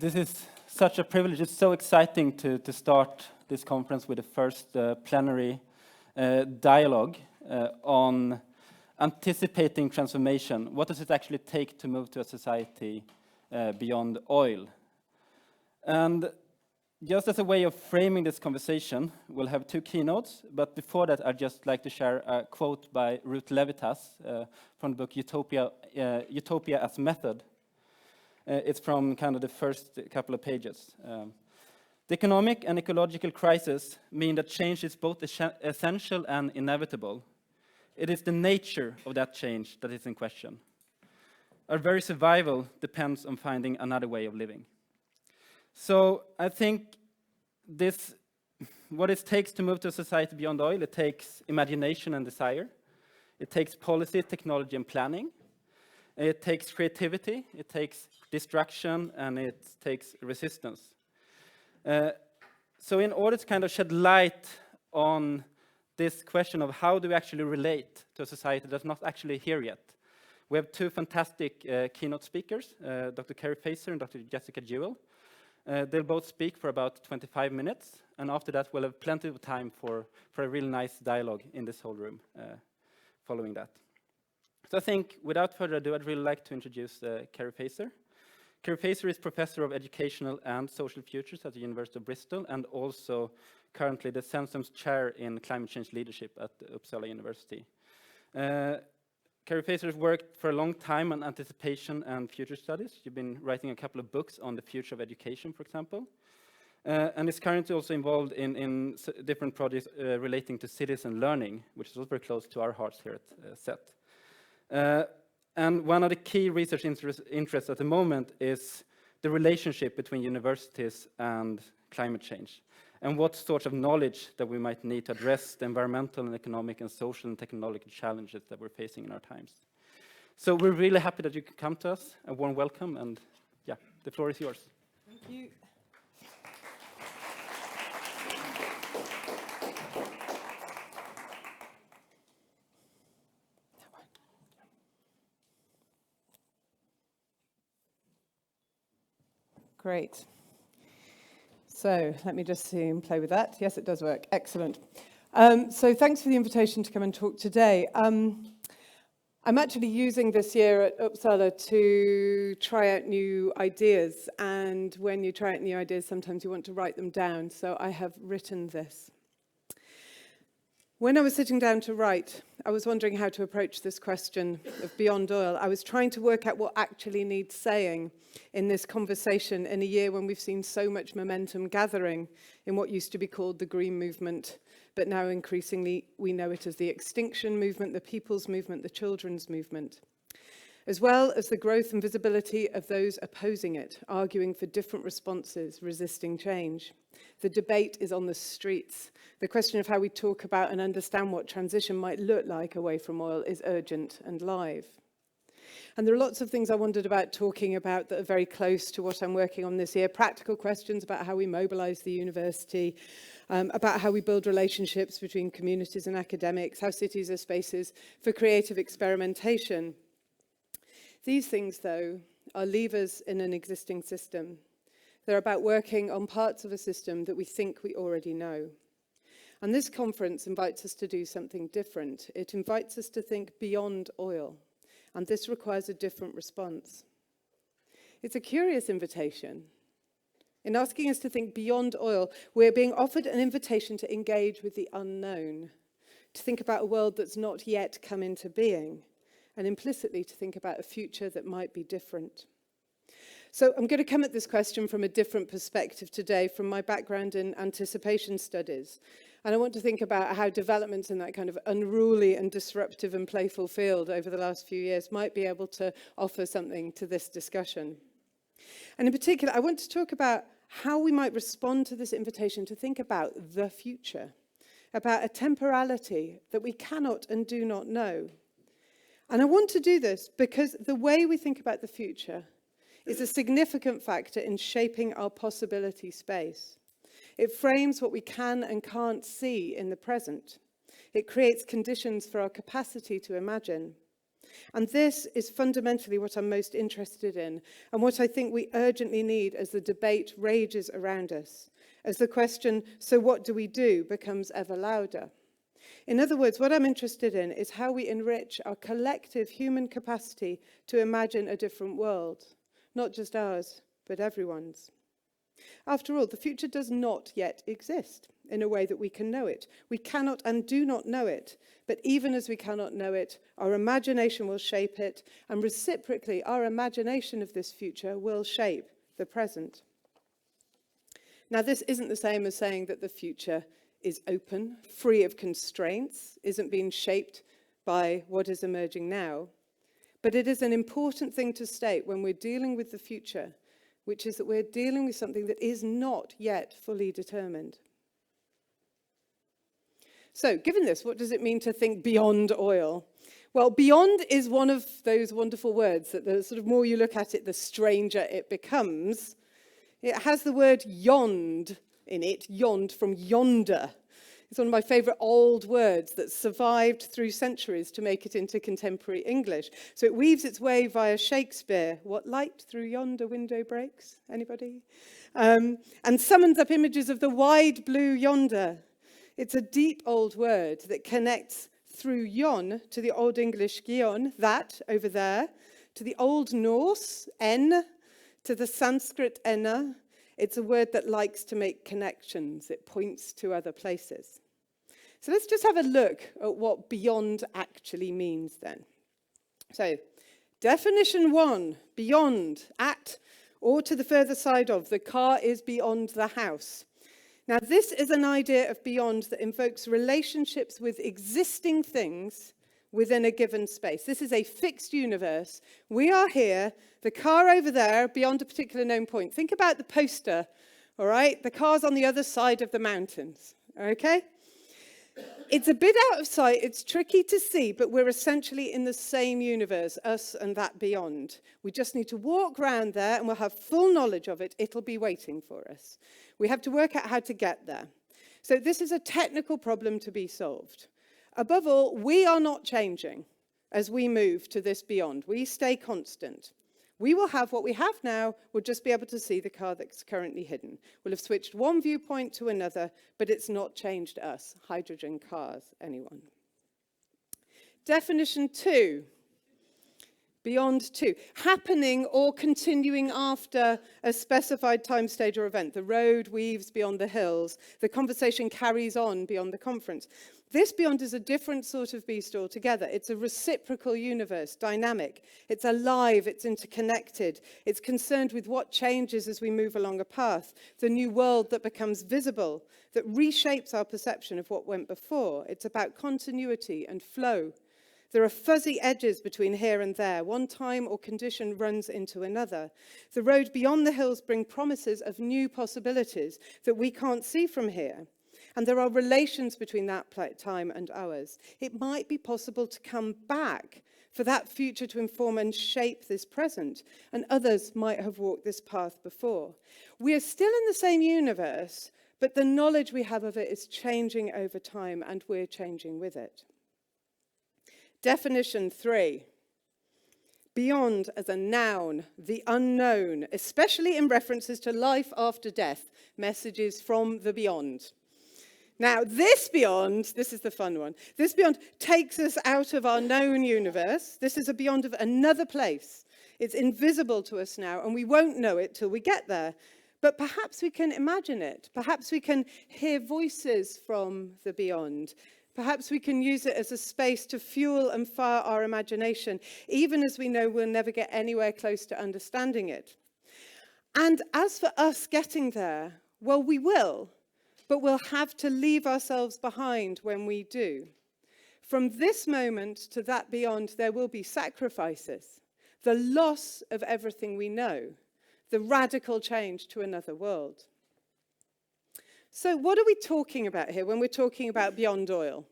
This is such a privilege. It's so exciting to start this conference with the first plenary dialogue on anticipating transformation. What does it actually take to move to a society beyond oil? And just as a way of framing this conversation, we'll have two keynotes, but before that, I'd just like to share a quote by Ruth Levitas from the book Utopia as Method. It's from kind of the first couple of pages. The economic and ecological crisis mean that change is both essential and inevitable. It is the nature of that change that is in question. Our very survival depends on finding another way of living. So I think what it takes to move to a society beyond oil, it takes imagination and desire. It takes policy, technology, and planning. It takes creativity, it takes destruction, and it takes resistance. So in order to kind of shed light on this question of how do we actually relate to a society that's not actually here yet, we have two fantastic keynote speakers, Dr. Keri and Dr. Jessica Jewell. They'll both speak for about 25 minutes, and after that we'll have plenty of time for a really nice dialogue in this whole room following that. So I think, without further ado, I'd really like to introduce Keri. Keri is Professor of Educational and Social Futures at the University of Bristol, and also currently the Sensum's Chair in Climate Change Leadership at Uppsala University. Keri has worked for a long time on anticipation and future studies. You've been writing a couple of books on the future of education, for example, and is currently also involved in different projects relating to cities and learning, which is also very close to our hearts here at SET. And one of the key research interests at the moment is the relationship between universities and climate change, and what sorts of knowledge that we might need to address the environmental and economic and social and technological challenges that we're facing in our times. So we're really happy that you could come to us. A warm welcome, and yeah, the floor is yours. Thank you. Great. So let me just see and play with that. Yes, it does work. Excellent. So thanks for the invitation to come and talk today. I'm actually using this year at Uppsala to try out new ideas. And when you try out new ideas, sometimes you want to write them down. So I have written this. When I was sitting down to write, I was wondering how to approach this question of beyond oil. I was trying to work out what actually needs saying in this conversation in a year when we've seen so much momentum gathering in what used to be called the Green Movement, but now increasingly we know it as the Extinction Movement, the People's Movement, the Children's Movement, as well as the growth and visibility of those opposing it, arguing for different responses, resisting change. The debate is on the streets. The question of how we talk about and understand what transition might look like away from oil is urgent and live. And there are lots of things I wondered about talking about that are very close to what I'm working on this year. Practical questions about how we mobilize the university, about how we build relationships between communities and academics, how cities are spaces for creative experimentation. These things, though, are levers in an existing system. They're about working on parts of a system that we think we already know. And this conference invites us to do something different. It invites us to think beyond oil, and this requires a different response. It's a curious invitation. In asking us to think beyond oil, we're being offered an invitation to engage with the unknown, to think about a world that's not yet come into being, and implicitly to think about a future that might be different. So I'm going to come at this question from a different perspective today, from my background in anticipation studies. And I want to think about how developments in that kind of unruly and disruptive and playful field over the last few years might be able to offer something to this discussion. And in particular, I want to talk about how we might respond to this invitation to think about the future, about a temporality that we cannot and do not know. And I want to do this because the way we think about the future is a significant factor in shaping our possibility space. It frames what we can and can't see in the present. It creates conditions for our capacity to imagine. And this is fundamentally what I'm most interested in, and what I think we urgently need as the debate rages around us, as the question, so what do we do, becomes ever louder. In other words, what I'm interested in is how we enrich our collective human capacity to imagine a different world, not just ours, but everyone's. After all, the future does not yet exist in a way that we can know it. We cannot and do not know it, but even as we cannot know it, our imagination will shape it, and reciprocally, our imagination of this future will shape the present. Now, this isn't the same as saying that the future is open, free of constraints, isn't being shaped by what is emerging now. But it is an important thing to state when we're dealing with the future, which is that we're dealing with something that is not yet fully determined. So, given this, what does it mean to think beyond oil? Well, beyond is one of those wonderful words that the sort of more you look at it, the stranger it becomes. It has the word yond in it, yond from yonder. It's one of my favourite old words that survived through centuries to make it into contemporary English. So it weaves its way via Shakespeare. What light through yonder window breaks? Anybody? And summons up images of the wide blue yonder. It's a deep old word that connects through yon to the Old English gion, that over there, to the Old Norse en, to the Sanskrit enna. It's a word that likes to make connections. It points to other places. So let's just have a look at what beyond actually means then. So, definition 1, beyond, at, or to the further side of. The car is beyond the house. Now, this is an idea of beyond that invokes relationships with existing things within a given space. This is a fixed universe. We are here, the car over there, beyond a particular known point. Think about the poster, all right? The car's on the other side of the mountains, okay? It's a bit out of sight, it's tricky to see, but we're essentially in the same universe, us and that beyond. We just need to walk around there and we'll have full knowledge of it. It'll be waiting for us. We have to work out how to get there. So this is a technical problem to be solved. Above all, we are not changing as we move to this beyond. We stay constant. We will have what we have now. We'll just be able to see the car that's currently hidden. We'll have switched one viewpoint to another, but it's not changed us. Hydrogen cars, anyone? Definition 2. Beyond 2. Happening or continuing after a specified time, stage, or event. The road weaves beyond the hills. The conversation carries on beyond the conference. This beyond is a different sort of beast altogether. It's a reciprocal universe, dynamic. It's alive, it's interconnected. It's concerned with what changes as we move along a path. The new world that becomes visible, that reshapes our perception of what went before. It's about continuity and flow. There are fuzzy edges between here and there. One time or condition runs into another. The road beyond the hills brings promises of new possibilities that we can't see from here. And there are relations between that time and ours. It might be possible to come back for that future to inform and shape this present, and others might have walked this path before. We are still in the same universe, but the knowledge we have of it is changing over time, and we're changing with it. Definition 3. Beyond as a noun, the unknown, especially in references to life after death, messages from the beyond. Now, this beyond, this is the fun one, this beyond takes us out of our known universe. This is a beyond of another place. It's invisible to us now, and we won't know it till we get there. But perhaps we can imagine it. Perhaps we can hear voices from the beyond. Perhaps we can use it as a space to fuel and fire our imagination, even as we know we'll never get anywhere close to understanding it. And as for us getting there, well, we will. But we'll have to leave ourselves behind when we do. From this moment to that beyond, there will be sacrifices, the loss of everything we know, the radical change to another world. So what are we talking about here when we're talking about beyond oil?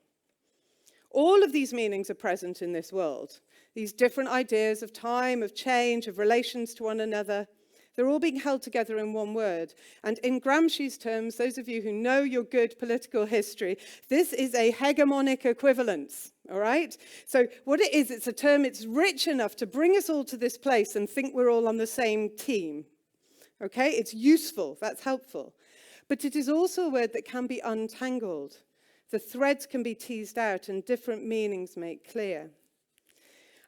All of these meanings are present in this world. These different ideas of time, of change, of relations to one another. They're all being held together in one word. And in Gramsci's terms, those of you who know your good political history, this is a hegemonic equivalence, all right? So what it is, it's a term, it's rich enough to bring us all to this place and think we're all on the same team, okay? It's useful, that's helpful. But it is also a word that can be untangled. The threads can be teased out and different meanings made clear.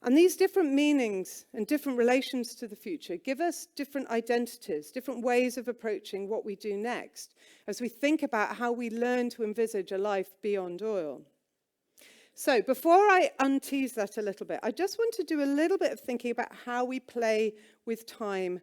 And these different meanings and different relations to the future give us different identities, different ways of approaching what we do next as we think about how we learn to envisage a life beyond oil. So before I untease that a little bit, I just want to do a little bit of thinking about how we play with time,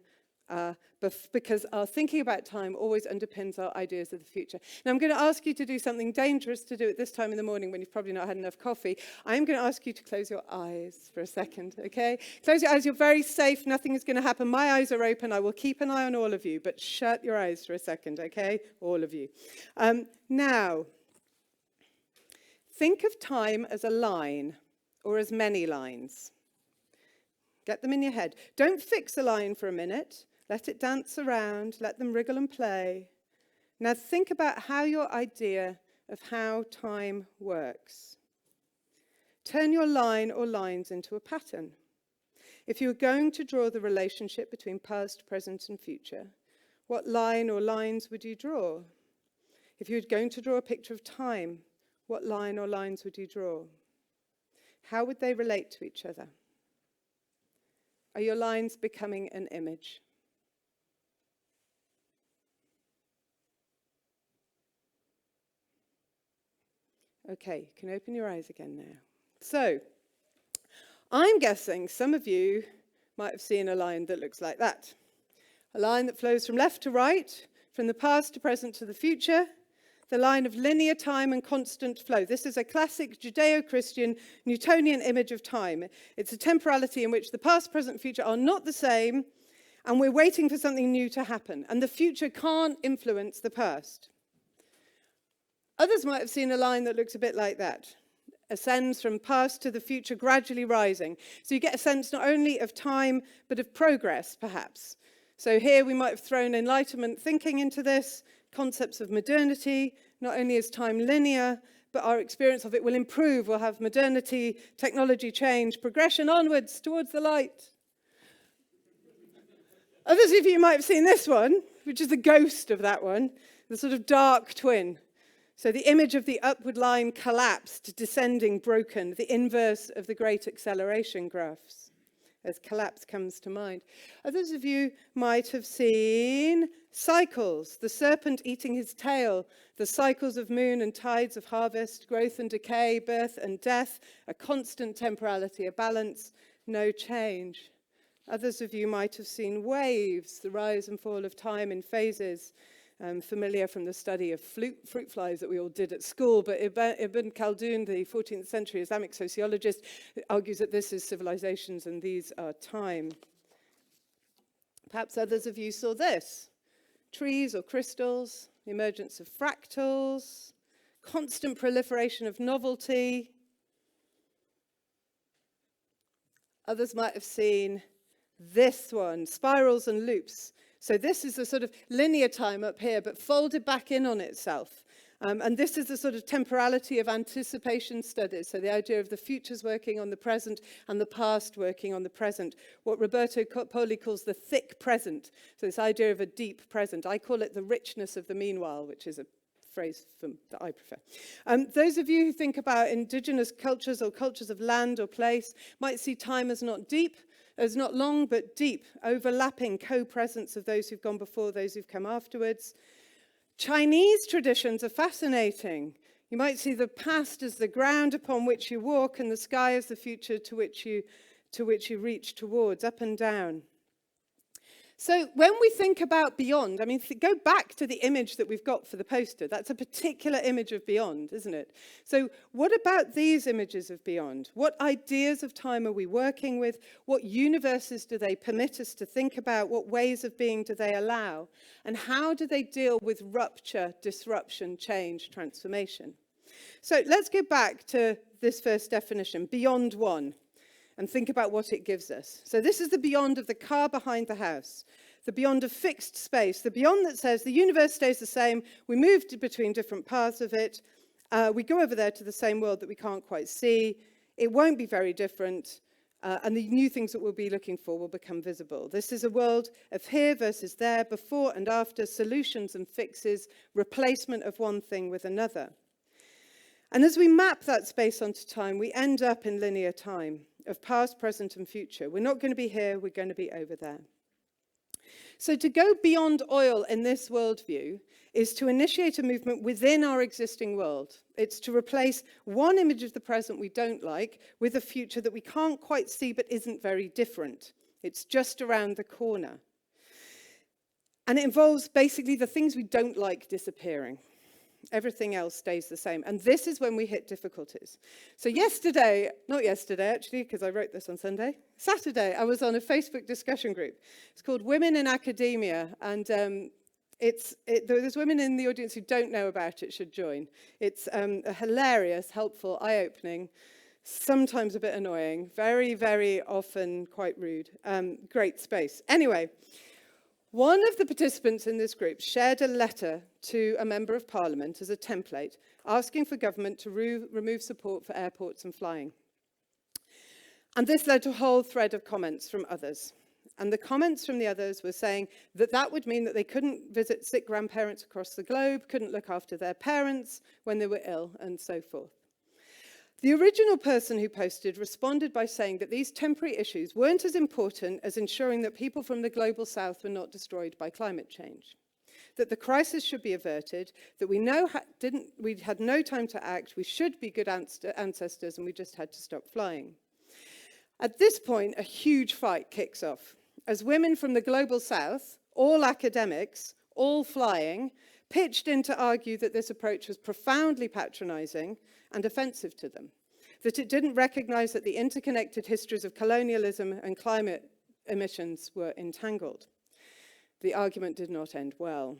because our thinking about time always underpins our ideas of the future. Now, I'm going to ask you to do something dangerous to do at this time in the morning when you've probably not had enough coffee. I'm going to ask you to close your eyes for a second, okay? Close your eyes. You're very safe. Nothing is going to happen. My eyes are open. I will keep an eye on all of you, but shut your eyes for a second, okay? All of you. Now, think of time as a line or as many lines. Get them in your head. Don't fix a line for a minute. Let it dance around, let them wriggle and play. Now think about how your idea of how time works. Turn your line or lines into a pattern. If you were going to draw the relationship between past, present, and future, what line or lines would you draw? If you were going to draw a picture of time, what line or lines would you draw? How would they relate to each other? Are your lines becoming an image? Okay, you can open your eyes again now. So, I'm guessing some of you might have seen a line that looks like that. A line that flows from left to right, from the past to present to the future, the line of linear time and constant flow. This is a classic Judeo-Christian Newtonian image of time. It's a temporality in which the past, present, and future are not the same, and we're waiting for something new to happen. And the future can't influence the past. Others might have seen a line that looks a bit like that. Ascends from past to the future, gradually rising. So you get a sense not only of time, but of progress, perhaps. So here we might have thrown Enlightenment thinking into this, concepts of modernity. Not only is time linear, but our experience of it will improve. We'll have modernity, technology change, progression onwards towards the light. Others of you might have seen this one, which is the ghost of that one, the sort of dark twin. So the image of the upward line collapsed, descending, broken, the inverse of the great acceleration graphs, as collapse comes to mind. Others of you might have seen cycles, the serpent eating his tail, the cycles of moon and tides of harvest, growth and decay, birth and death, a constant temporality, a balance, no change. Others of you might have seen waves, the rise and fall of time in phases, familiar from the study of fruit flies that we all did at school, but Ibn Khaldun, the 14th century Islamic sociologist, argues that this is civilizations and these are time. Perhaps others of you saw this, trees or crystals, the emergence of fractals, constant proliferation of novelty. Others might have seen this one, spirals and loops. So this is a sort of linear time up here, but folded back in on itself. And this is the sort of temporality of anticipation studies. So the idea of the future's working on the present and the past working on the present. What Roberto Poli calls the thick present. So this idea of a deep present. I call it the richness of the meanwhile, which is a phrase that I prefer. Those of you who think about indigenous cultures or cultures of land or place might see time as not deep, as not long but deep, overlapping co-presence of those who've gone before, those who've come afterwards. Chinese traditions are fascinating. You might see the past as the ground upon which you walk and the sky as the future to which you reach towards, up and down. So when we think about beyond, I mean, go back to the image that we've got for the poster. That's a particular image of beyond, isn't it? So what about these images of beyond? What ideas of time are we working with? What universes do they permit us to think about? What ways of being do they allow? And how do they deal with rupture, disruption, change, transformation? So let's go back to this first definition, beyond one, and think about what it gives us. So this is the beyond of the car behind the house, the beyond of fixed space, the beyond that says the universe stays the same, we move between different parts of it, we go over there to the same world that we can't quite see, it won't be very different, and the new things that we'll be looking for will become visible. This is a world of here versus there, before and after, solutions and fixes, replacement of one thing with another. And as we map that space onto time, we end up in linear time of past, present, and future. We're not going to be here, we're going to be over there. So to go beyond oil in this worldview is to initiate a movement within our existing world. It's to replace one image of the present we don't like with a future that we can't quite see but isn't very different. It's just around the corner. And it involves basically the things we don't like disappearing. Everything else stays the same. And this is when we hit difficulties. So not yesterday actually, because I wrote this on Sunday, Saturday, I was on a Facebook discussion group. It's called Women in Academia. And there's women in the audience who don't know about it should join. It's a hilarious, helpful, eye-opening, sometimes a bit annoying, very, very often quite rude, great space. Anyway, one of the participants in this group shared a letter to a member of parliament as a template, asking for government to remove support for airports and flying. And this led to a whole thread of comments from others. And the comments from the others were saying that that would mean that they couldn't visit sick grandparents across the globe, couldn't look after their parents when they were ill, and so forth. The original person who posted responded by saying that these temporary issues weren't as important as ensuring that people from the global south were not destroyed by climate change, that the crisis should be averted, that we had no time to act, we should be good ancestors, and we just had to stop flying. At this point, a huge fight kicks off, as women from the global south, all academics, all flying, pitched in to argue that this approach was profoundly patronizing and offensive to them, that it didn't recognize that the interconnected histories of colonialism and climate emissions were entangled. The argument did not end well.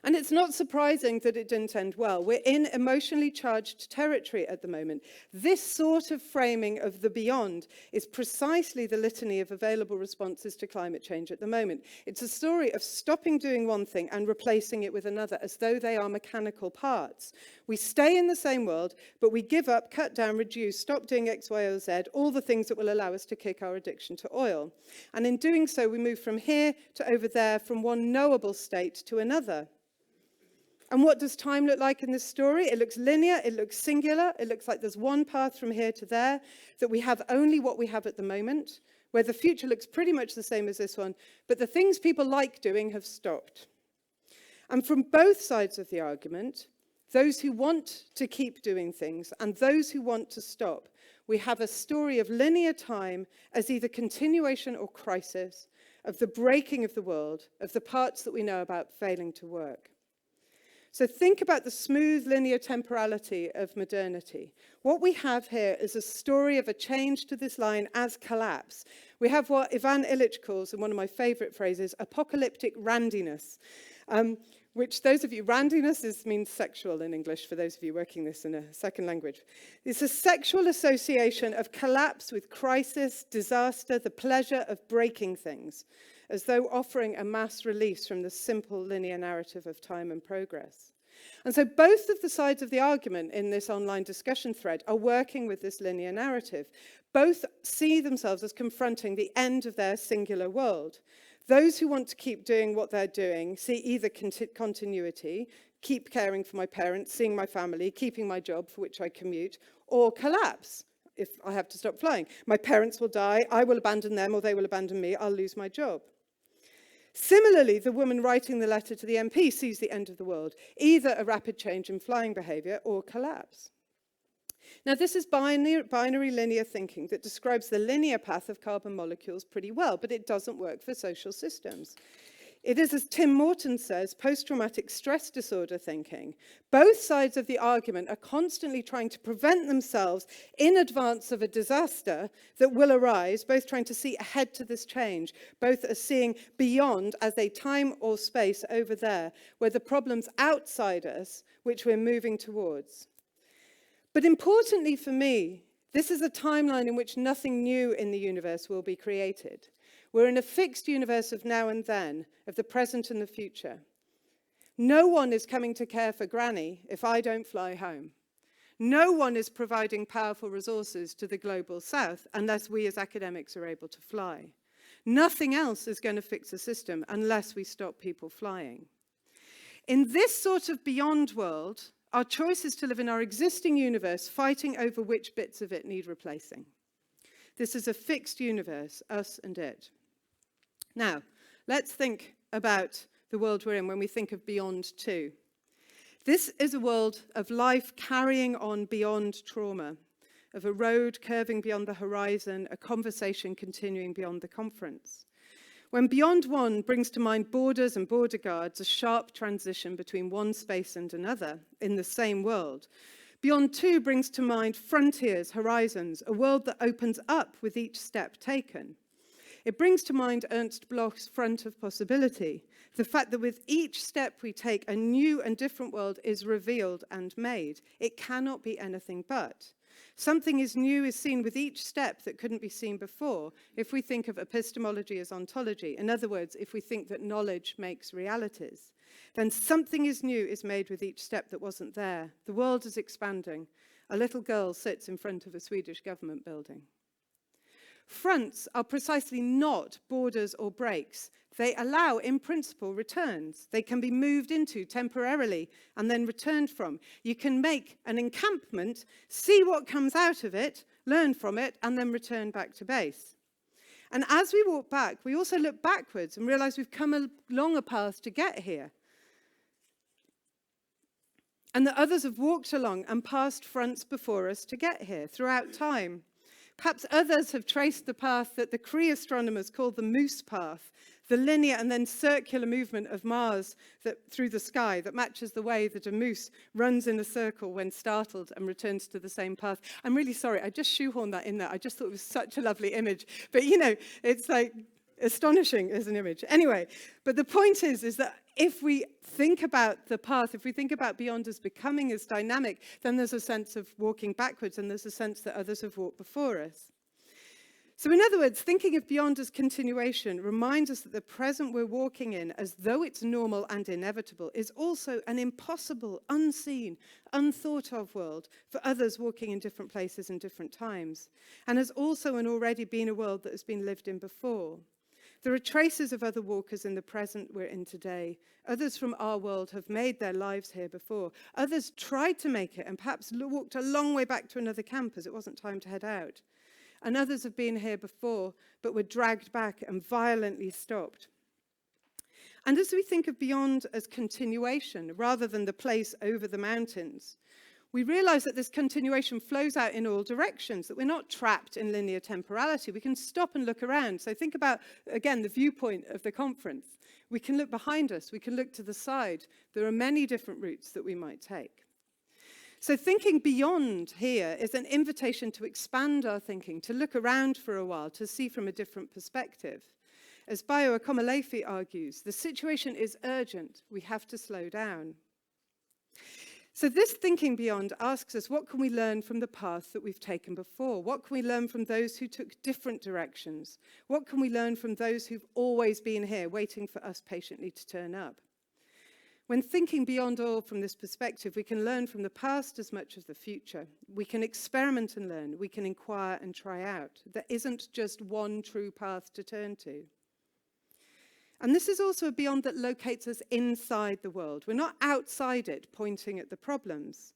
And it's not surprising that it didn't end well. We're in emotionally charged territory at the moment. This sort of framing of the beyond is precisely the litany of available responses to climate change at the moment. It's a story of stopping doing one thing and replacing it with another, as though they are mechanical parts. We stay in the same world, but we give up, cut down, reduce, stop doing X, Y, or Z, all the things that will allow us to kick our addiction to oil. And in doing so, we move from here to over there, from one knowable state to another. And what does time look like in this story? It looks linear, it looks singular, it looks like there's one path from here to there, that we have only what we have at the moment, where the future looks pretty much the same as this one, but the things people like doing have stopped. And from both sides of the argument, those who want to keep doing things and those who want to stop, we have a story of linear time as either continuation or crisis, of the breaking of the world, of the parts that we know about failing to work. So think about the smooth linear temporality of modernity. What we have here is a story of a change to this line as collapse. We have what Ivan Illich calls, in one of my favorite phrases, apocalyptic randiness, which randiness means sexual in English, for those of you working this in a second language. It's a sexual association of collapse with crisis, disaster, the pleasure of breaking things, as though offering a mass release from the simple linear narrative of time and progress. And so both of the sides of the argument in this online discussion thread are working with this linear narrative. Both see themselves as confronting the end of their singular world. Those who want to keep doing what they're doing see either continuity, keep caring for my parents, seeing my family, keeping my job for which I commute, or collapse. If I have to stop flying, my parents will die, I will abandon them, or they will abandon me, I'll lose my job. Similarly, the woman writing the letter to the MP sees the end of the world, either a rapid change in flying behaviour or collapse. Now, this is binary linear thinking that describes the linear path of carbon molecules pretty well, but it doesn't work for social systems. It is, as Tim Morton says, post-traumatic stress disorder thinking. Both sides of the argument are constantly trying to prevent themselves in advance of a disaster that will arise, both trying to see ahead to this change, both as seeing beyond as a time or space over there, where the problem's outside us, which we're moving towards. But importantly for me, this is a timeline in which nothing new in the universe will be created. We're in a fixed universe of now and then, of the present and the future. No one is coming to care for Granny if I don't fly home. No one is providing powerful resources to the global south unless we as academics are able to fly. Nothing else is going to fix the system unless we stop people flying. In this sort of beyond world, our choice is to live in our existing universe, fighting over which bits of it need replacing. This is a fixed universe, us and it. Now, let's think about the world we're in when we think of beyond two. This is a world of life carrying on beyond trauma, of a road curving beyond the horizon, a conversation continuing beyond the conference. When beyond one brings to mind borders and border guards, a sharp transition between one space and another in the same world, beyond two brings to mind frontiers, horizons, a world that opens up with each step taken. It brings to mind Ernst Bloch's front of possibility, the fact that with each step we take, a new and different world is revealed and made. It cannot be anything but. Something is new is seen with each step that couldn't be seen before, if we think of epistemology as ontology. In other words, if we think that knowledge makes realities, then something is new is made with each step that wasn't there. The world is expanding. A little girl sits in front of a Swedish government building. Fronts are precisely not borders or breaks. They allow, in principle, returns. They can be moved into temporarily and then returned from. You can make an encampment, see what comes out of it, learn from it, and then return back to base. And as we walk back, we also look backwards and realize we've come along a path to get here. And that others have walked along and passed fronts before us to get here throughout time. Perhaps others have traced the path that the Cree astronomers call the moose path, the linear and then circular movement of Mars through the sky that matches the way that a moose runs in a circle when startled and returns to the same path. I'm really sorry, I just shoehorned that in there. I just thought it was such a lovely image. But you know, it's like astonishing as an image. Anyway, but the point is that if we think about the path, if we think about beyond as becoming as dynamic, then there's a sense of walking backwards and there's a sense that others have walked before us. So in other words, thinking of beyond as continuation reminds us that the present we're walking in, as though it's normal and inevitable, is also an impossible, unseen, unthought of world for others walking in different places and different times, and has also and already been a world that has been lived in before. There are traces of other walkers in the present we're in today. Others from our world have made their lives here before. Others tried to make it and perhaps walked a long way back to another camp as it wasn't time to head out. And others have been here before, but were dragged back and violently stopped. And as we think of beyond as continuation, rather than the place over the mountains, we realize that this continuation flows out in all directions, that we're not trapped in linear temporality. We can stop and look around. So think about, again, the viewpoint of the conference. We can look behind us. We can look to the side. There are many different routes that we might take. So thinking beyond here is an invitation to expand our thinking, to look around for a while, to see from a different perspective. As Bayo Akomalefe argues, the situation is urgent. We have to slow down. So this thinking beyond asks us, what can we learn from the path that we've taken before? What can we learn from those who took different directions? What can we learn from those who've always been here, waiting for us patiently to turn up? When thinking beyond all from this perspective, we can learn from the past as much as the future. We can experiment and learn. We can inquire and try out. There isn't just one true path to turn to. And this is also a beyond that locates us inside the world. We're not outside it, pointing at the problems.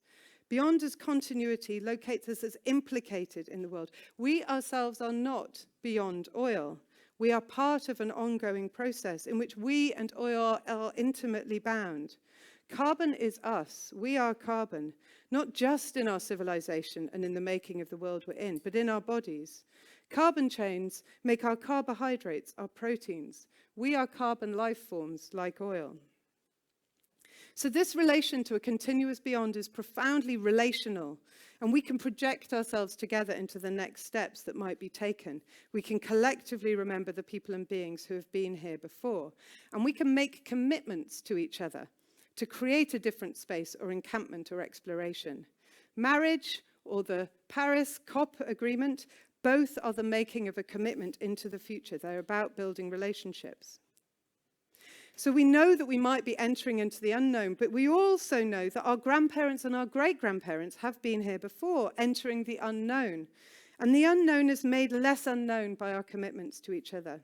Beyond as continuity locates us as implicated in the world. We ourselves are not beyond oil. We are part of an ongoing process in which we and oil are intimately bound. Carbon is us. We are carbon, not just in our civilization and in the making of the world we're in, but in our bodies. Carbon chains make our carbohydrates, our proteins. We are carbon life forms like oil. So this relation to a continuous beyond is profoundly relational, and we can project ourselves together into the next steps that might be taken. We can collectively remember the people and beings who have been here before, and we can make commitments to each other to create a different space or encampment or exploration. Marriage or the Paris COP agreement, both are the making of a commitment into the future. They're about building relationships. So we know that we might be entering into the unknown, but we also know that our grandparents and our great-grandparents have been here before, entering the unknown. And the unknown is made less unknown by our commitments to each other.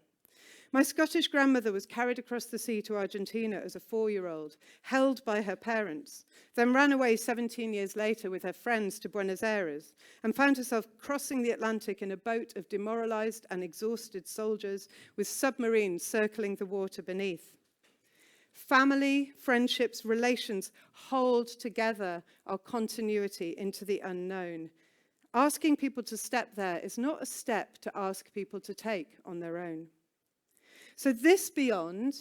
My Scottish grandmother was carried across the sea to Argentina as a 4-year-old, held by her parents, then ran away 17 years later with her friends to Buenos Aires, and found herself crossing the Atlantic in a boat of demoralized and exhausted soldiers with submarines circling the water beneath. Family, friendships, relations hold together our continuity into the unknown. Asking people to step there is not a step to ask people to take on their own. So this beyond,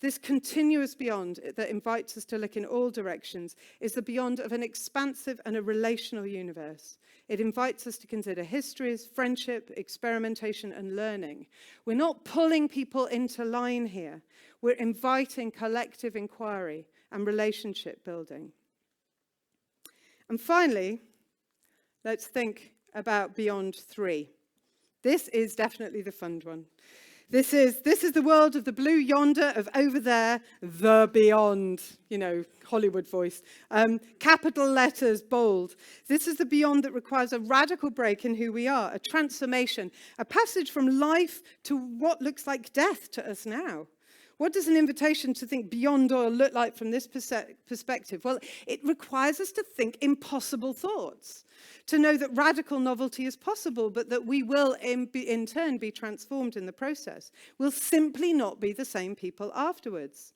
this continuous beyond that invites us to look in all directions, is the beyond of an expansive and a relational universe. It invites us to consider histories, friendship, experimentation, and learning. We're not pulling people into line here. We're inviting collective inquiry and relationship building. And finally, let's think about beyond 3. This is definitely the fun one. This is the world of the blue yonder, of over there, the beyond, Hollywood voice. Capital letters, bold. This is the beyond that requires a radical break in who we are, a transformation, a passage from life to what looks like death to us now. What does an invitation to think beyond oil look like from this perspective? Well, it requires us to think impossible thoughts, to know that radical novelty is possible, but that we will in turn be transformed in the process. We'll simply not be the same people afterwards.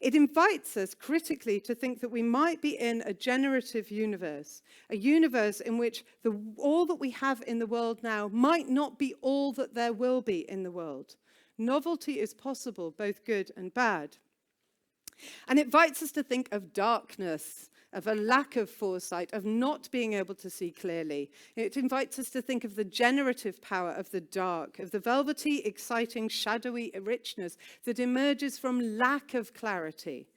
It invites us critically to think that we might be in a generative universe, a universe in which all that we have in the world now might not be all that there will be in the world. Novelty is possible, both good and bad. And it invites us to think of darkness, of a lack of foresight, of not being able to see clearly. It invites us to think of the generative power of the dark, of the velvety, exciting, shadowy richness that emerges from lack of clarity.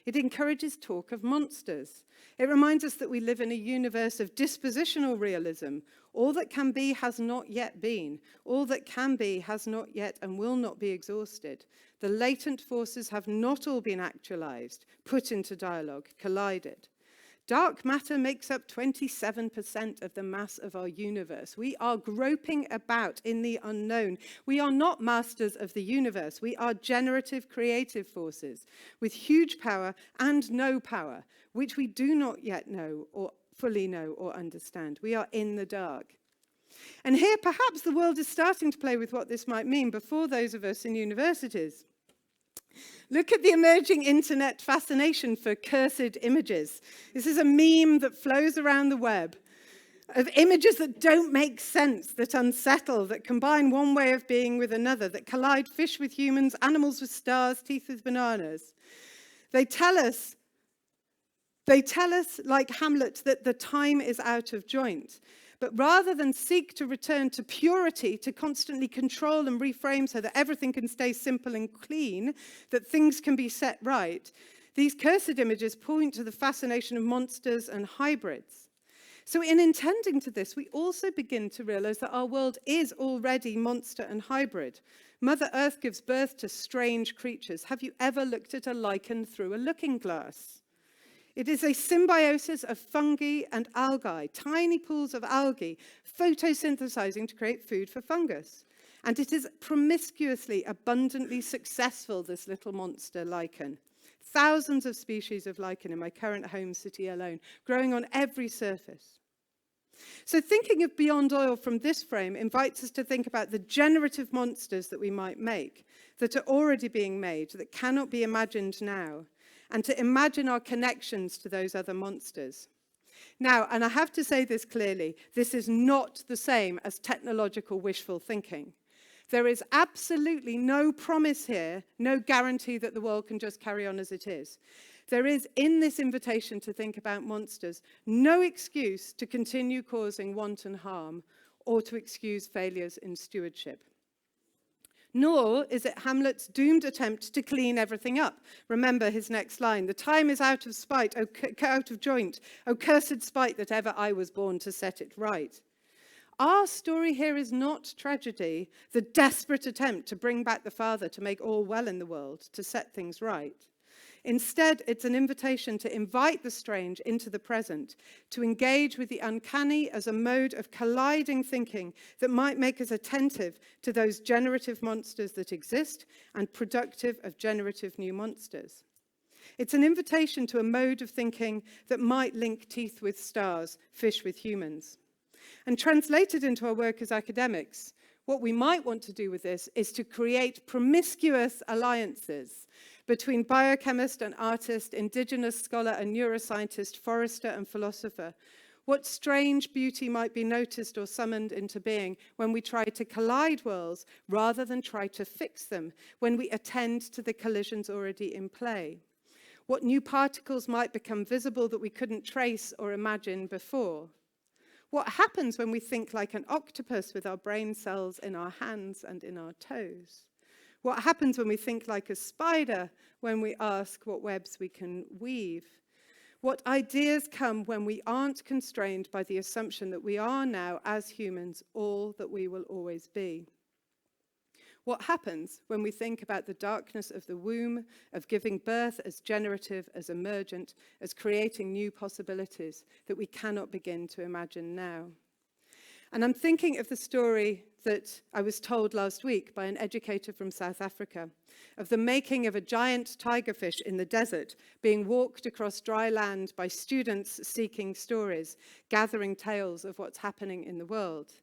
It encourages talk of monsters. It reminds us that we live in a universe of dispositional realism. All that can be has not yet been. All that can be has not yet and will not be exhausted. The latent forces have not all been actualized, put into dialogue, collided. Dark matter makes up 27% of the mass of our universe. We are groping about in the unknown. We are not masters of the universe. We are generative, creative forces with huge power and no power, which we do not yet know or fully know or understand. We are in the dark. And here, perhaps the world is starting to play with what this might mean before those of us in universities. Look at the emerging internet fascination for cursed images. This is a meme that flows around the web of images that don't make sense, that unsettle, that combine one way of being with another, that collide fish with humans, animals with stars, teeth with bananas. They tell us, like Hamlet, that the time is out of joint. But rather than seek to return to purity, to constantly control and reframe so that everything can stay simple and clean, that things can be set right, these cursed images point to the fascination of monsters and hybrids. So in intending to this, we also begin to realize that our world is already monster and hybrid. Mother Earth gives birth to strange creatures. Have you ever looked at a lichen through a looking glass? It is a symbiosis of fungi and algae, tiny pools of algae photosynthesizing to create food for fungus. And it is promiscuously, abundantly successful, this little monster lichen. Thousands of species of lichen in my current home city alone, growing on every surface. So thinking of beyond oil from this frame invites us to think about the generative monsters that we might make, that are already being made, that cannot be imagined now, and to imagine our connections to those other monsters. Now, and I have to say this clearly, this is not the same as technological wishful thinking. There is absolutely no promise here, no guarantee that the world can just carry on as it is. There is, in this invitation to think about monsters, no excuse to continue causing wanton harm or to excuse failures in stewardship. Nor is it Hamlet's doomed attempt to clean everything up. Remember his next line, "The time is out of spite, out of joint, O cursed spite that ever I was born to set it right." Our story here is not tragedy, the desperate attempt to bring back the father, to make all well in the world, to set things right. Instead, it's an invitation to invite the strange into the present, to engage with the uncanny as a mode of colliding thinking that might make us attentive to those generative monsters that exist and productive of generative new monsters. It's an invitation to a mode of thinking that might link teeth with stars, fish with humans. And translated into our work as academics, what we might want to do with this is to create promiscuous alliances between biochemist and artist, indigenous scholar and neuroscientist, forester and philosopher. What strange beauty might be noticed or summoned into being when we try to collide worlds rather than try to fix them, when we attend to the collisions already in play. What new particles might become visible that we couldn't trace or imagine before. What happens when we think like an octopus with our brain cells in our hands and in our toes? What happens when we think like a spider when we ask what webs we can weave? What ideas come when we aren't constrained by the assumption that we are now, as humans, all that we will always be? What happens when we think about the darkness of the womb, of giving birth as generative, as emergent, as creating new possibilities that we cannot begin to imagine now? And I'm thinking of the story that I was told last week by an educator from South Africa, of the making of a giant tigerfish in the desert being walked across dry land by students seeking stories, gathering tales of what's happening in the world.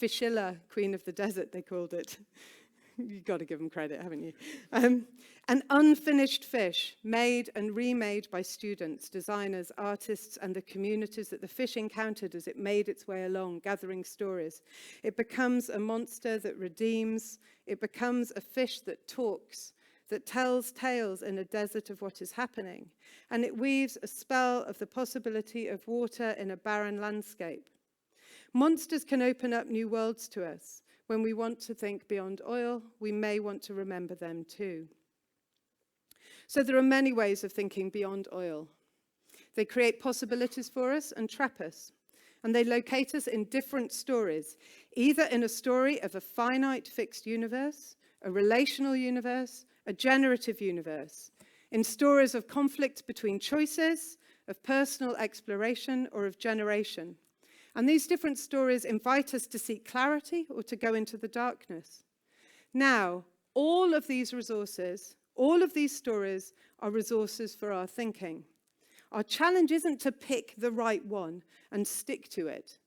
Fishilla, Queen of the Desert, they called it. You've got to give them credit, haven't you? An unfinished fish made and remade by students, designers, artists, and the communities that the fish encountered as it made its way along, gathering stories. It becomes a monster that redeems. It becomes a fish that talks, that tells tales in a desert of what is happening. And it weaves a spell of the possibility of water in a barren landscape. Monsters can open up new worlds to us. When we want to think beyond oil, we may want to remember them too. So there are many ways of thinking beyond oil. They create possibilities for us and trap us. And they locate us in different stories, either in a story of a finite fixed universe, a relational universe, a generative universe, in stories of conflict between choices, of personal exploration, or of generation. And these different stories invite us to seek clarity or to go into the darkness. Now, all of these resources, all of these stories are resources for our thinking. Our challenge isn't to pick the right one and stick to it,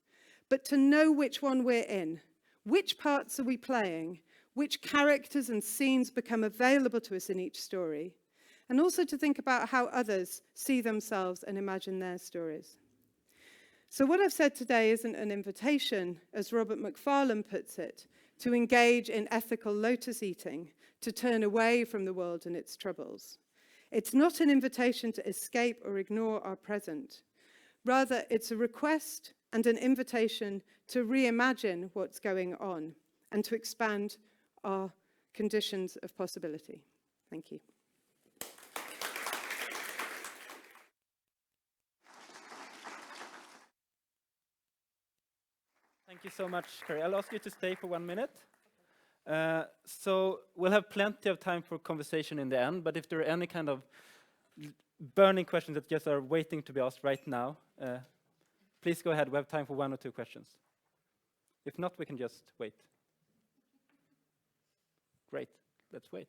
but to know which one we're in, which parts are we playing, which characters and scenes become available to us in each story, and also to think about how others see themselves and imagine their stories. So what I've said today isn't an invitation, as Robert Macfarlane puts it, to engage in ethical lotus eating, to turn away from the world and its troubles. It's not an invitation to escape or ignore our present. Rather, it's a request and an invitation to reimagine what's going on and to expand our conditions of possibility. Thank you. Thank you so much, Keri. I'll ask you to stay for 1 minute. So we'll have plenty of time for conversation in the end, but if there are any kind of burning questions that just are waiting to be asked right now, please go ahead. We have time for 1 or 2 questions. If not, we can just wait. Great, let's wait.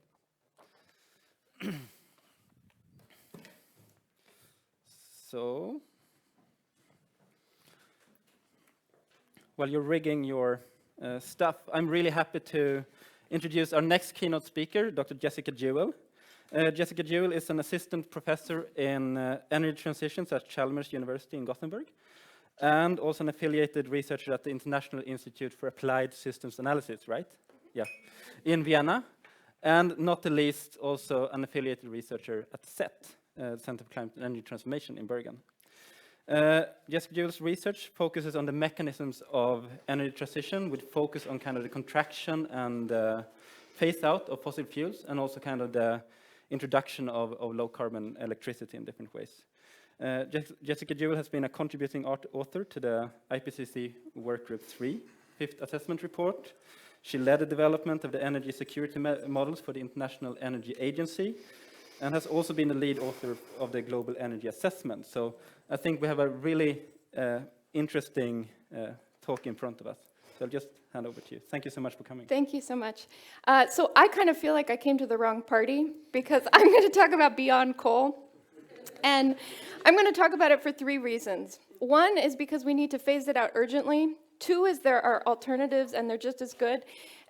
So, while you're rigging your stuff, I'm really happy to introduce our next keynote speaker, Dr. Jessica Jewell. Jessica Jewell is an assistant professor in energy transitions at Chalmers University in Gothenburg, and also an affiliated researcher at the International Institute for Applied Systems Analysis, right? Yeah, in Vienna, and not the least, also an affiliated researcher at CET, Center for Climate and Energy Transformation in Bergen. Jessica Jewell's research focuses on the mechanisms of energy transition, with focus on kind of the contraction and phase out of fossil fuels, and also kind of the introduction of low carbon electricity in different ways. Jessica Jewell has been a contributing author to the IPCC Workgroup 3 fifth assessment report. She led the development of the energy security models for the International Energy Agency, and has also been the lead author of the Global Energy Assessment. So I think we have a really interesting talk in front of us. So I'll just hand over to you. Thank you so much for coming. Thank you so much. So I kind of feel like I came to the wrong party, because I'm going to talk about beyond coal. And I'm going to talk about it for 3 reasons. 1 is because we need to phase it out urgently. 2 is there are alternatives and they're just as good.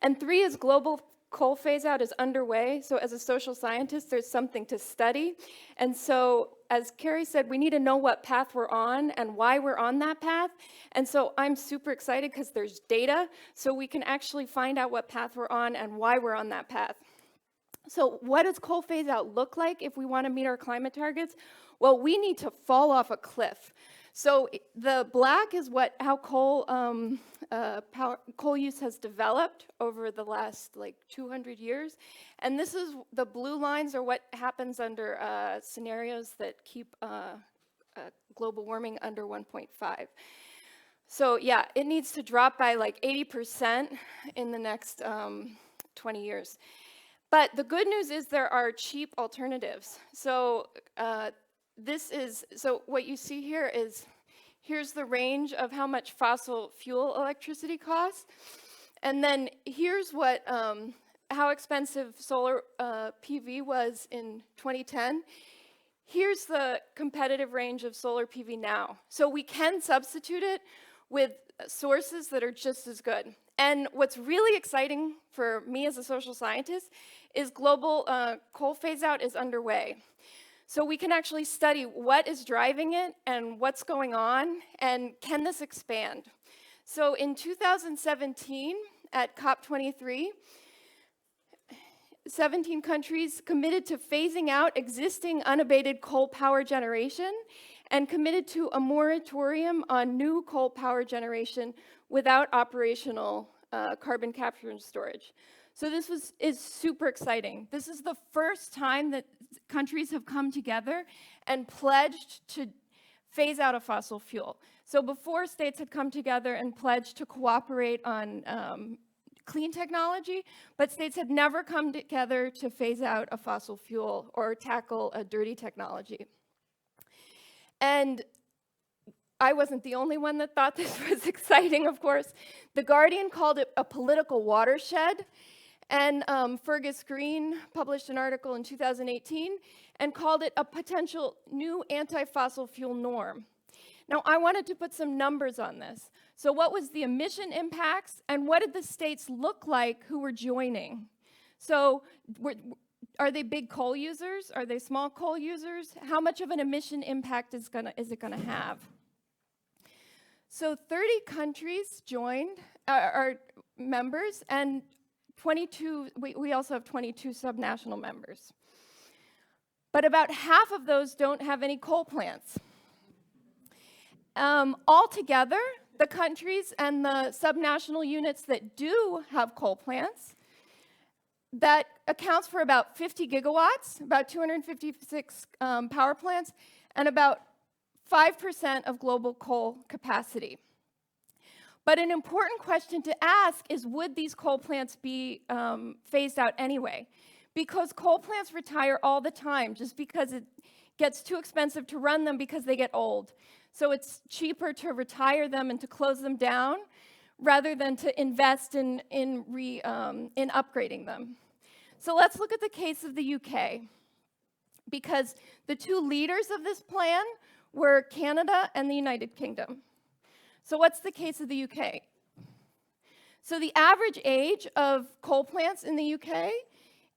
And 3 is global coal phase out is underway. So as a social scientist, there's something to study. And so, as Keri said, we need to know what path we're on and why we're on that path. And so I'm super excited because there's data, so we can actually find out what path we're on and why we're on that path. So what does coal phase out look like if we want to meet our climate targets? Well, we need to fall off a cliff. So the black is how coal use has developed over the last 200 years. And this is the blue lines are what happens under scenarios that keep global warming under 1.5. So yeah, it needs to drop by 80% in the next 20 years. But the good news is there are cheap alternatives. So so what you see here is, here's the range of how much fossil fuel electricity costs. And then here's what, how expensive solar PV was in 2010. Here's the competitive range of solar PV now. So we can substitute it with sources that are just as good. And what's really exciting for me as a social scientist is global coal phase out is underway. So we can actually study what is driving it and what's going on, and can this expand? So in 2017, at COP23, 17 countries committed to phasing out existing unabated coal power generation and committed to a moratorium on new coal power generation without operational carbon capture and storage. So this is super exciting. This is the first time that countries have come together and pledged to phase out a fossil fuel. So before, states had come together and pledged to cooperate on clean technology, but states had never come together to phase out a fossil fuel or tackle a dirty technology. And I wasn't the only one that thought this was exciting, of course. The Guardian called it a political watershed. And Fergus Green published an article in 2018 and called it a potential new anti-fossil fuel norm. Now, I wanted to put some numbers on this. So what was the emission impacts, and what did the states look like who were joining? So are they big coal users? Are they small coal users? How much of an emission impact is it gonna have? So 30 countries joined, are members, and 22, we also have 22 subnational members. But about half of those don't have any coal plants. Altogether, the countries and the subnational units that do have coal plants, that accounts for about 50 gigawatts, about 256 power plants, and about 5% of global coal capacity. But an important question to ask is, would these coal plants be phased out anyway? Because coal plants retire all the time, just because it gets too expensive to run them because they get old. So it's cheaper to retire them and to close them down rather than to invest in upgrading them. So let's look at the case of the UK, because the 2 leaders of this plan were Canada and the United Kingdom. So what's the case of the UK? So the average age of coal plants in the UK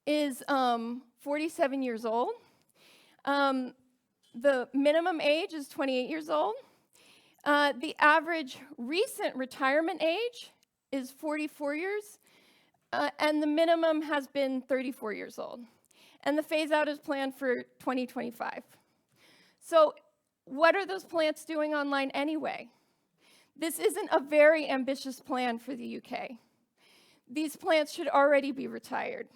is 47 years old. The minimum age is 28 years old. The average recent retirement age is 44 years, and the minimum has been 34 years old. And the phase out is planned for 2025. So what are those plants doing online anyway? This isn't a very ambitious plan for the UK. These plants should already be retired.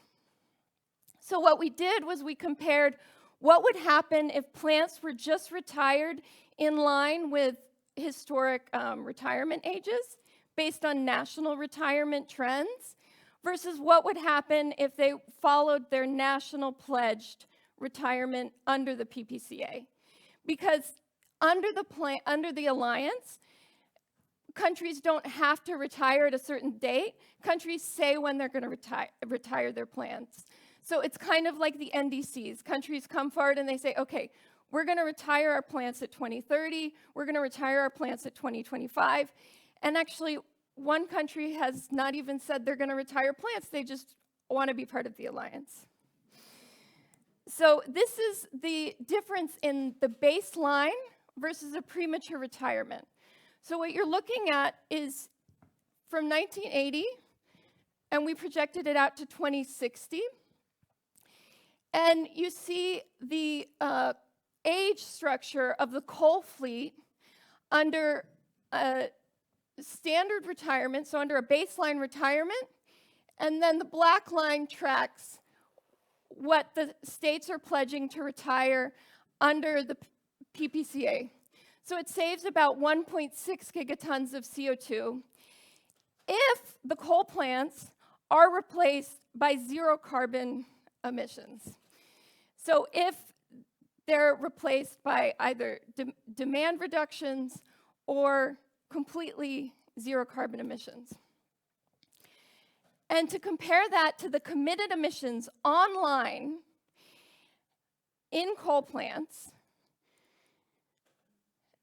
So what we did was we compared what would happen if plants were just retired in line with historic retirement ages based on national retirement trends versus what would happen if they followed their national pledged retirement under the PPCA. Because under the alliance, countries don't have to retire at a certain date. Countries say when they're going to retire their plans. So it's kind of like the NDCs. Countries come forward and they say, okay, we're going to retire our plants at 2030. We're going to retire our plants at 2025. And actually, one country has not even said they're going to retire plants. They just want to be part of the alliance. So this is the difference in the baseline versus a premature retirement. So what you're looking at is from 1980, and we projected it out to 2060. And you see the age structure of the coal fleet under a standard retirement, so under a baseline retirement, and then the black line tracks what the states are pledging to retire under the PPCA. So it saves about 1.6 gigatons of CO2 if the coal plants are replaced by zero carbon emissions. So if they're replaced by either demand reductions or completely zero carbon emissions. And to compare that to the committed emissions online in coal plants,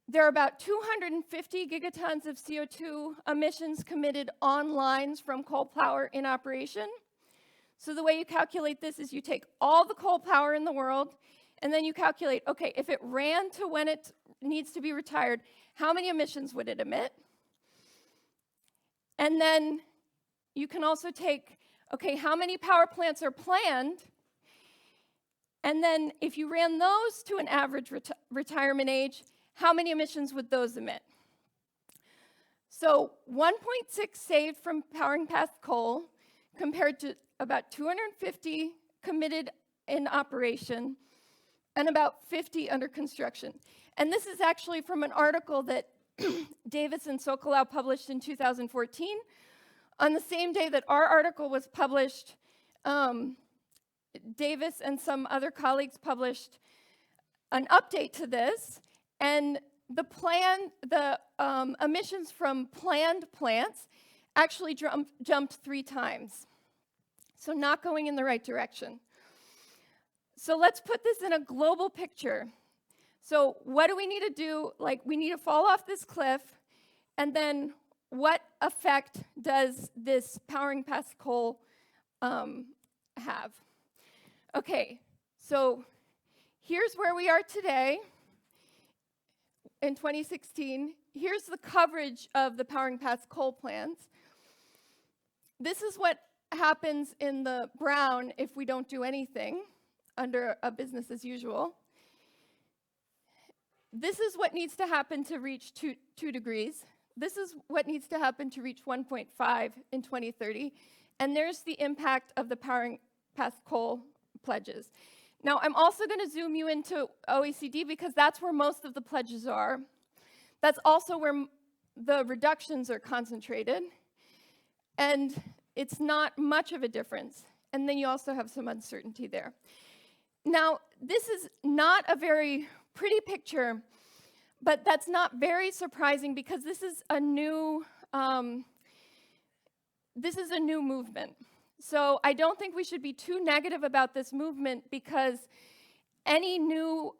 there are about 250 gigatons of CO2 emissions committed on lines from coal power in operation. So the way you calculate this is you take all the coal power in the world, and then you calculate, okay, if it ran to when it needs to be retired, how many emissions would it emit? And then you can also take, okay, how many power plants are planned? And then if you ran those to an average retirement age, how many emissions would those emit? So 1.6 saved from powering past coal compared to about 250 committed in operation and about 50 under construction. And this is actually from an article that Davis and Sokolow published in 2014. On the same day that our article was published, Davis and some other colleagues published an update to this, and the emissions from planned plants actually jumped 3 times. So not going in the right direction. So let's put this in a global picture. So what do we need to do? Like, we need to fall off this cliff, and then what effect does this powering past coal have? Okay, so here's where we are today in 2016. Here's the coverage of the powering past coal plants. This is what happens in the brown if we don't do anything under a business as usual. This is what needs to happen to reach 2 degrees. This is what needs to happen to reach 1.5 in 2030. And there's the impact of the powering past coal pledges. Now, I'm also going to zoom you into OECD because that's where most of the pledges are. That's also where the reductions are concentrated. And it's not much of a difference. And then you also have some uncertainty there. Now, this is not a very pretty picture, but that's not very surprising because this is a new movement. So I don't think we should be too negative about this movement because any new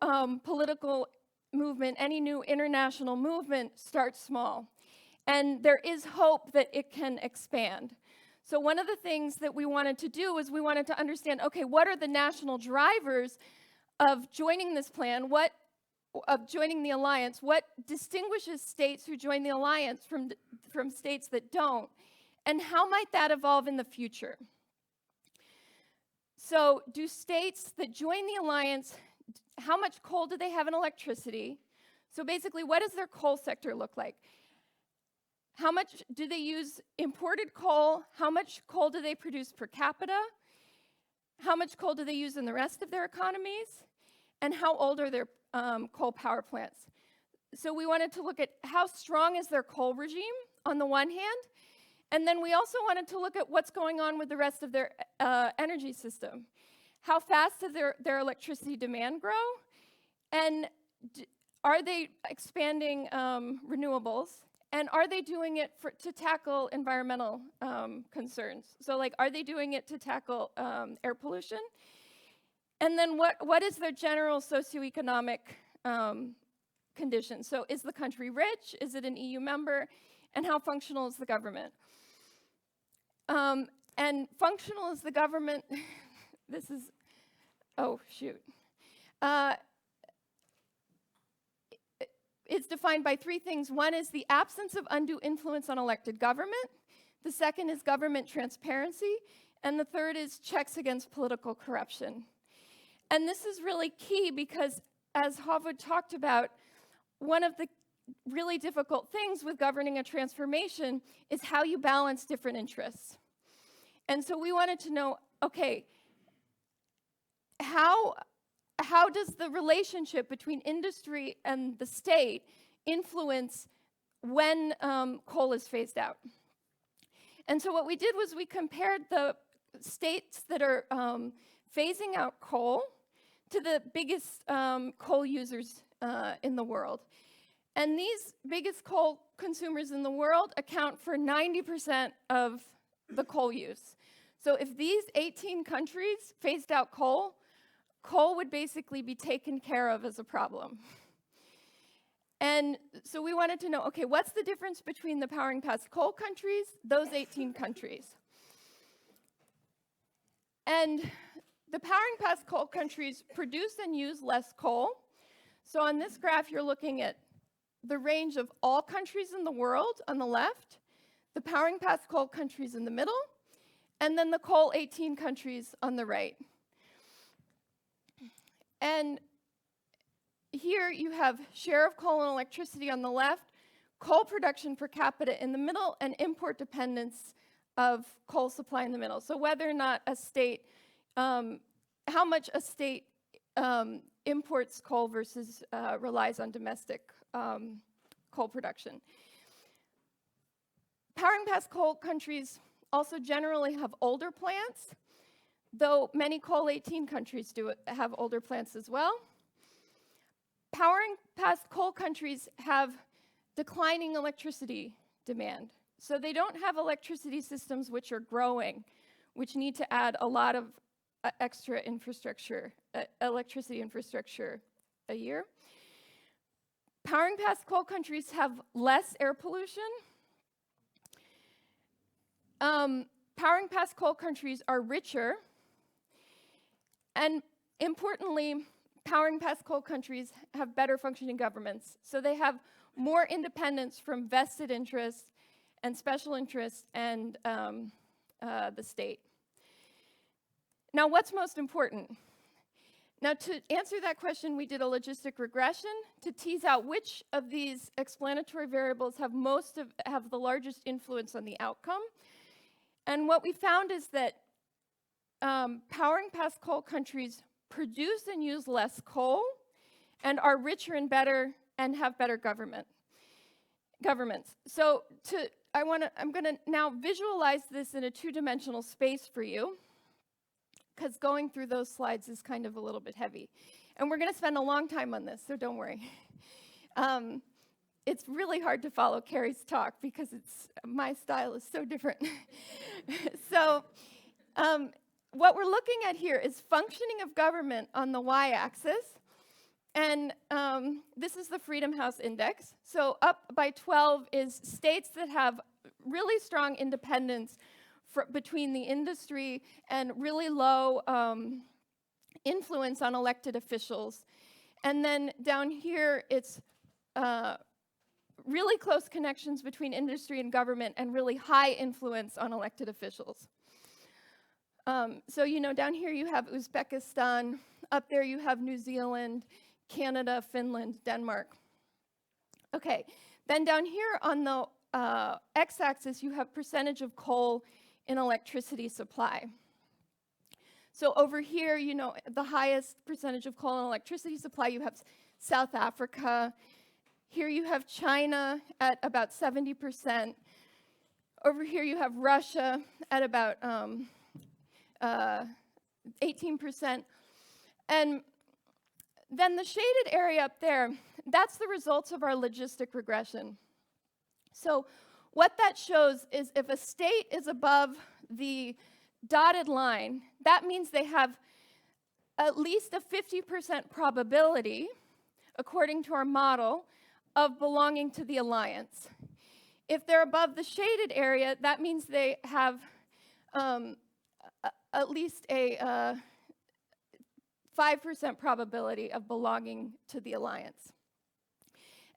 political movement, any new international movement starts small. And there is hope that it can expand. So one of the things that we wanted to do is we wanted to understand, okay, what are the national drivers of joining this plan, of joining the alliance? What distinguishes states who join the alliance from states that don't? And how might that evolve in the future? So do states that join the alliance, how much coal do they have in electricity? So basically, what does their coal sector look like? How much do they use imported coal? How much coal do they produce per capita? How much coal do they use in the rest of their economies? And how old are their coal power plants? So we wanted to look at how strong is their coal regime on the one hand, and then we also wanted to look at what's going on with the rest of their energy system. How fast does their electricity demand grow? And are they expanding renewables? And are they doing it to tackle environmental concerns? So, like, are they doing it to tackle air pollution? And then what is their general socioeconomic condition? So is the country rich? Is it an EU member? And how functional is the government? And functional is the government, this is, oh, shoot. It's defined by three things. One is the absence of undue influence on elected government. The second is government transparency. And the third is checks against political corruption. And this is really key because, as Havod talked about, one of the really difficult things with governing a transformation is how you balance different interests. And so we wanted to know, okay, how does the relationship between industry and the state influence when coal is phased out? And so what we did was we compared the states that are phasing out coal to the biggest coal users in the world. And these biggest coal consumers in the world account for 90% of the coal use. So if these 18 countries phased out coal would basically be taken care of as a problem. And so we wanted to know, okay, what's the difference between the powering past coal countries, those 18 countries? And the powering past coal countries produce and use less coal. So on this graph, you're looking at the range of all countries in the world on the left, the powering past coal countries in the middle, and then the coal 18 countries on the right. And here you have share of coal and electricity on the left, coal production per capita in the middle, and import dependence of coal supply in the middle. So whether or not a state, how much a state imports coal versus relies on domestic coal production. Powering past coal countries also generally have older plants, though many coal 18 countries have older plants as well. Powering past coal countries have declining electricity demand. So they don't have electricity systems which are growing, which need to add a lot of extra infrastructure, electricity infrastructure a year. Powering past coal countries have less air pollution. Powering past coal countries are richer. And importantly, powering past coal countries have better functioning governments. So they have more independence from vested interests and special interests and the state. Now, what's most important? Now, to answer that question, we did a logistic regression to tease out which of these explanatory variables have the largest influence on the outcome. And what we found is that powering past coal countries produce and use less coal and are richer and better and have better governments. So I'm going to now visualize this in a two-dimensional space for you, because going through those slides is kind of a little bit heavy. And we're going to spend a long time on this, so don't worry. It's really hard to follow Keri's talk because my style is so different. So what we're looking at here is functioning of government on the y-axis. And this is the Freedom House Index. So up by 12 is states that have really strong independence between the industry and really low influence on elected officials. And then down here, it's really close connections between industry and government and really high influence on elected officials. So, down here you have Uzbekistan. Up there you have New Zealand, Canada, Finland, Denmark. Okay, then down here on the x-axis you have percentage of coal in electricity supply. So over here, the highest percentage of coal in electricity supply, you have South Africa. Here you have China at about 70%, Over here you have Russia at about 18%. And then the shaded area up there, that's the results of our logistic regression. So what that shows is if a state is above the dotted line, that means they have at least a 50% probability, according to our model, of belonging to the alliance. If they're above the shaded area, that means they have at least a 5% probability of belonging to the alliance.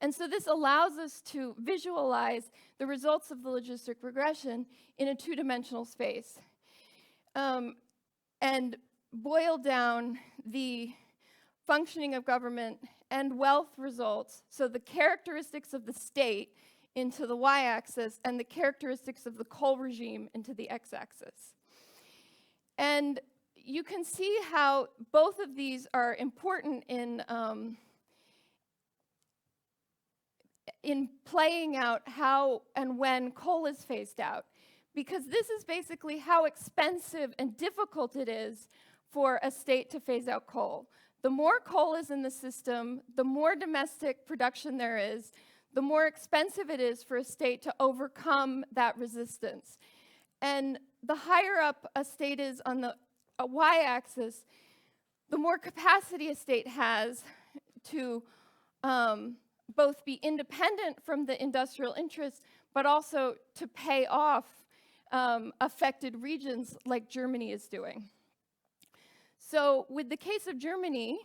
And so this allows us to visualize the results of the logistic regression in a two-dimensional space and boil down the functioning of government and wealth results, so the characteristics of the state into the y-axis and the characteristics of the coal regime into the x-axis. And you can see how both of these are important in playing out how and when coal is phased out, because this is basically how expensive and difficult it is for a state to phase out coal. The more coal is in the system, the more domestic production there is, the more expensive it is for a state to overcome that resistance. And the higher up a state is on the y-axis, the more capacity a state has to both be independent from the industrial interests, but also to pay off affected regions like Germany is doing. So with the case of Germany,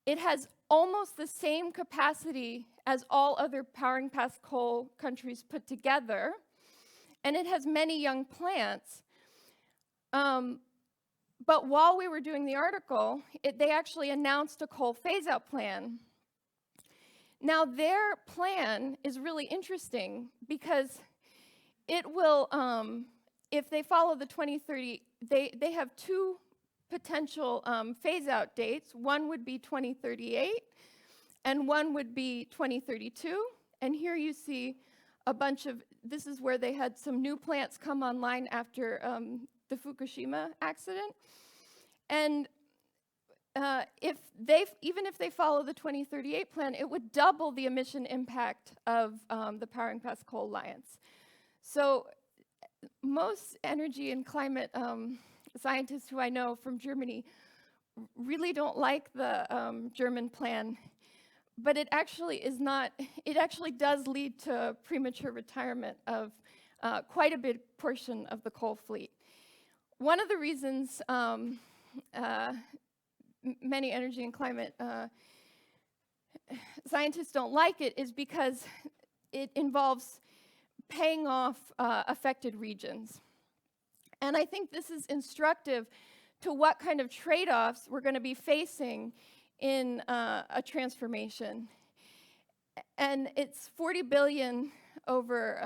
it has almost the same capacity as all other powering past coal countries put together, and it has many young plants. But while we were doing the article, they actually announced a coal phase-out plan. Now, their plan is really interesting because it will, if they follow the 2030, they have two potential phase-out dates. One would be 2038, and one would be 2032. And here you see a bunch of, this is where they had some new plants come online after the Fukushima accident. And even if they follow the 2038 plan, it would double the emission impact of the Powering Past Coal Alliance. So most energy and climate scientists who I know from Germany really don't like the German plan, but it actually is not, it actually does lead to premature retirement of quite a big portion of the coal fleet. One of the reasons many energy and climate scientists don't like it is because it involves paying off affected regions. And I think this is instructive to what kind of trade-offs we're going to be facing in a transformation. And it's 40 billion over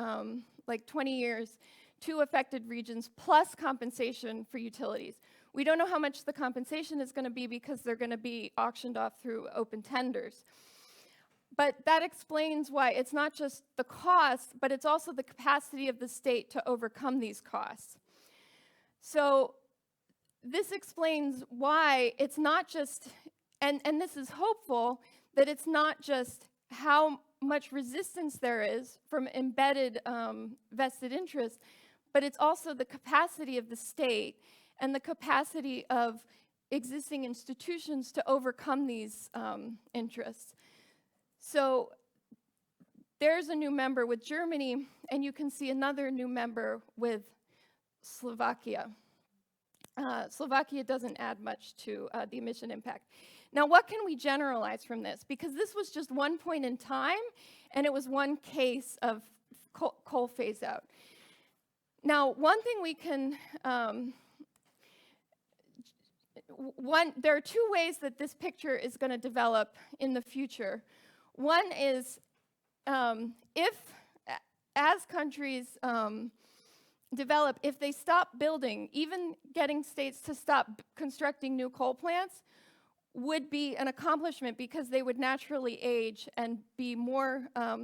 like 20 years to affected regions plus compensation for utilities. We don't know how much the compensation is going to be because they're going to be auctioned off through open tenders. But that explains why it's not just the cost, but it's also the capacity of the state to overcome these costs. So this explains why it's not just, and this is hopeful, that it's not just how much resistance there is from embedded vested interests, but it's also the capacity of the state and the capacity of existing institutions to overcome these interests. So there's a new member with Germany, and you can see another new member with Slovakia. Slovakia doesn't add much to the emission impact. Now, what can we generalize from this? Because this was just one point in time, and it was one case of coal phase-out. Now, one thing we can, there are two ways that this picture is going to develop in the future. One is if, as countries develop, if they stop building, even getting states to stop constructing new coal plants, would be an accomplishment because they would naturally age and be more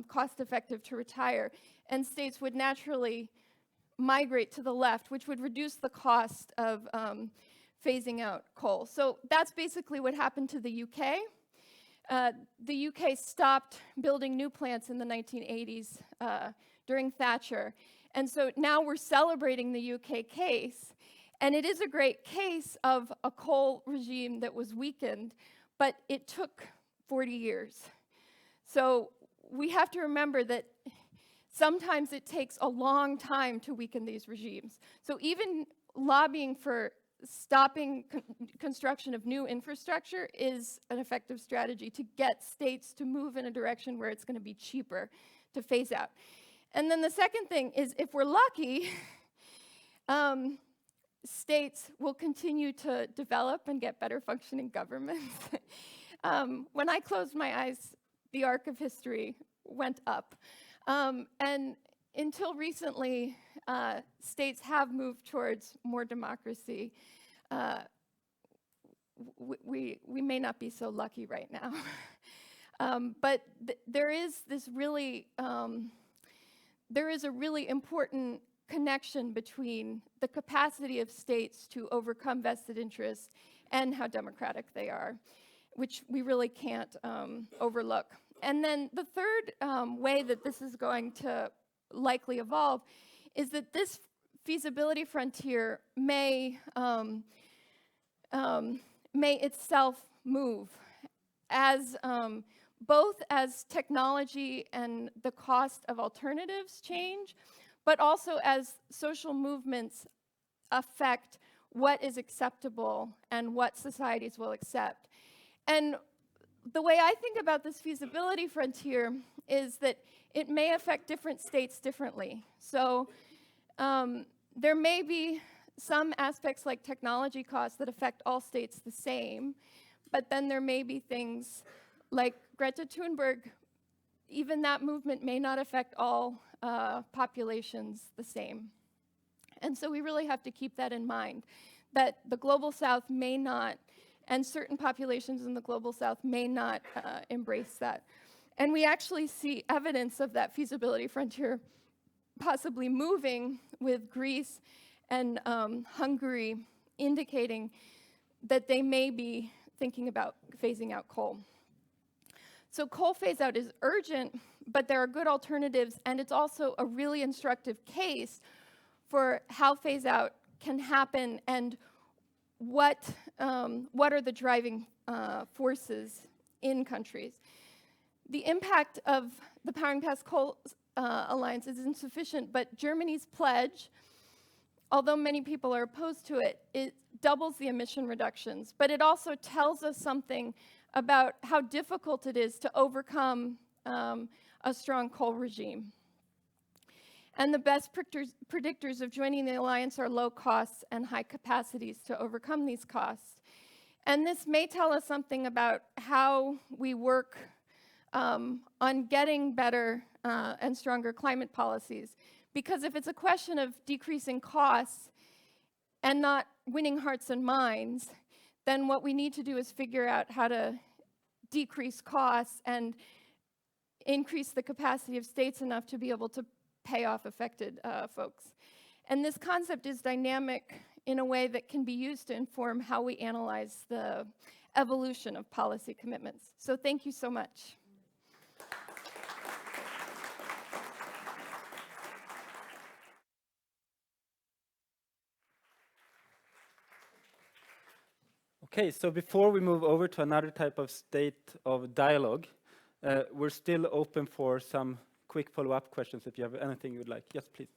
cost-effective to retire, and states would naturally migrate to the left, which would reduce the cost of phasing out coal. So that's basically what happened to the UK. The UK stopped building new plants in the 1980s during Thatcher. And so now we're celebrating the UK case. And it is a great case of a coal regime that was weakened, but it took 40 years. So we have to remember that sometimes it takes a long time to weaken these regimes. So even lobbying for stopping construction of new infrastructure is an effective strategy to get states to move in a direction where it's going to be cheaper to phase out. And then the second thing is, if we're lucky, states will continue to develop and get better functioning governments. When I closed my eyes, the arc of history went up. And until recently, states have moved towards more democracy. We may not be so lucky right now. But there is this really, there is a really important connection between the capacity of states to overcome vested interests and how democratic they are, which we really can't overlook. And then the third way that this is going to likely evolve is that this feasibility frontier may itself move as both as technology and the cost of alternatives change, but also as social movements affect what is acceptable and what societies will accept. And the way I think about this feasibility frontier is that it may affect different states differently. So there may be some aspects like technology costs that affect all states the same, but then there may be things like Greta Thunberg. Even that movement may not affect all populations the same. And so we really have to keep that in mind, that the Global South may not, and certain populations in the Global South may not embrace that. And we actually see evidence of that feasibility frontier possibly moving with Greece and Hungary, indicating that they may be thinking about phasing out coal. So coal phase out is urgent, but there are good alternatives, and it's also a really instructive case for how phase out can happen and what are the driving forces in countries. The impact of the Powering Past Coal Alliance is insufficient, but Germany's pledge, although many people are opposed to it, it doubles the emission reductions, but it also tells us something about how difficult it is to overcome a strong coal regime. And the best predictors of joining the alliance are low costs and high capacities to overcome these costs. And this may tell us something about how we work on getting better and stronger climate policies. Because if it's a question of decreasing costs and not winning hearts and minds, then what we need to do is figure out how to decrease costs and increase the capacity of states enough to be able to pay off affected folks. And this concept is dynamic in a way that can be used to inform how we analyze the evolution of policy commitments. So thank you so much. Okay, so before we move over to another type of state of dialogue, we're still open for some quick follow-up questions if you have anything you would like. Yes, please.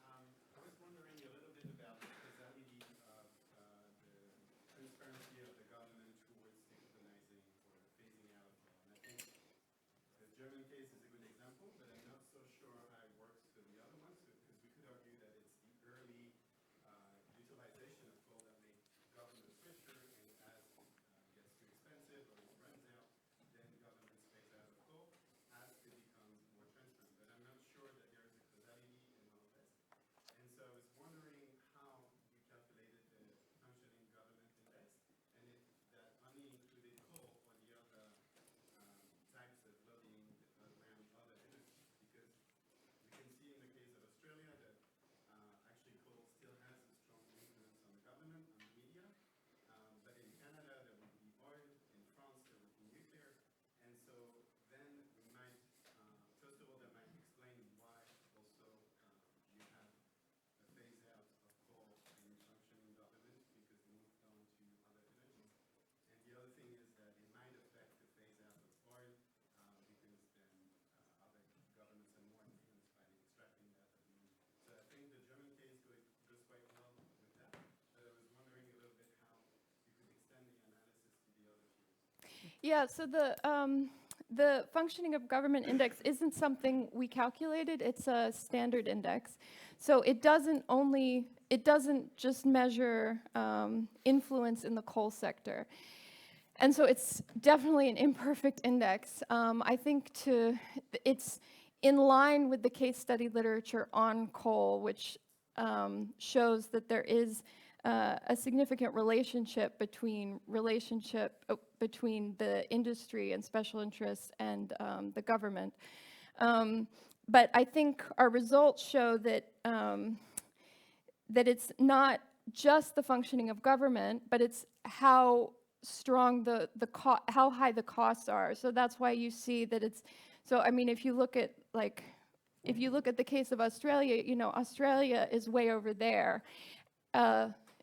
I was wondering a little bit about the causality of the transparency of the government towards decarbonizing or phasing out of coal. And I think the German case is a good example, but I'm not so sure how it works for the other ones, because we could argue that it's the early utilization of coal that makes government switcher, and as it gets too expensive or it runs out, then governments phase out of coal as it becomes more transparent. But I'm not sure that there is a causality Yeah, so the functioning of government index isn't something we calculated, it's a standard index. So it doesn't just measure influence in the coal sector. And so it's definitely an imperfect index. I think it's in line with the case study literature on coal, which shows that there is a significant relationship between the industry and special interests and the government. But I think our results show that that it's not just the functioning of government, but it's how strong how high the costs are. So that's why you see that it's. So I mean, if you look at the case of Australia, you know, Australia is way over there.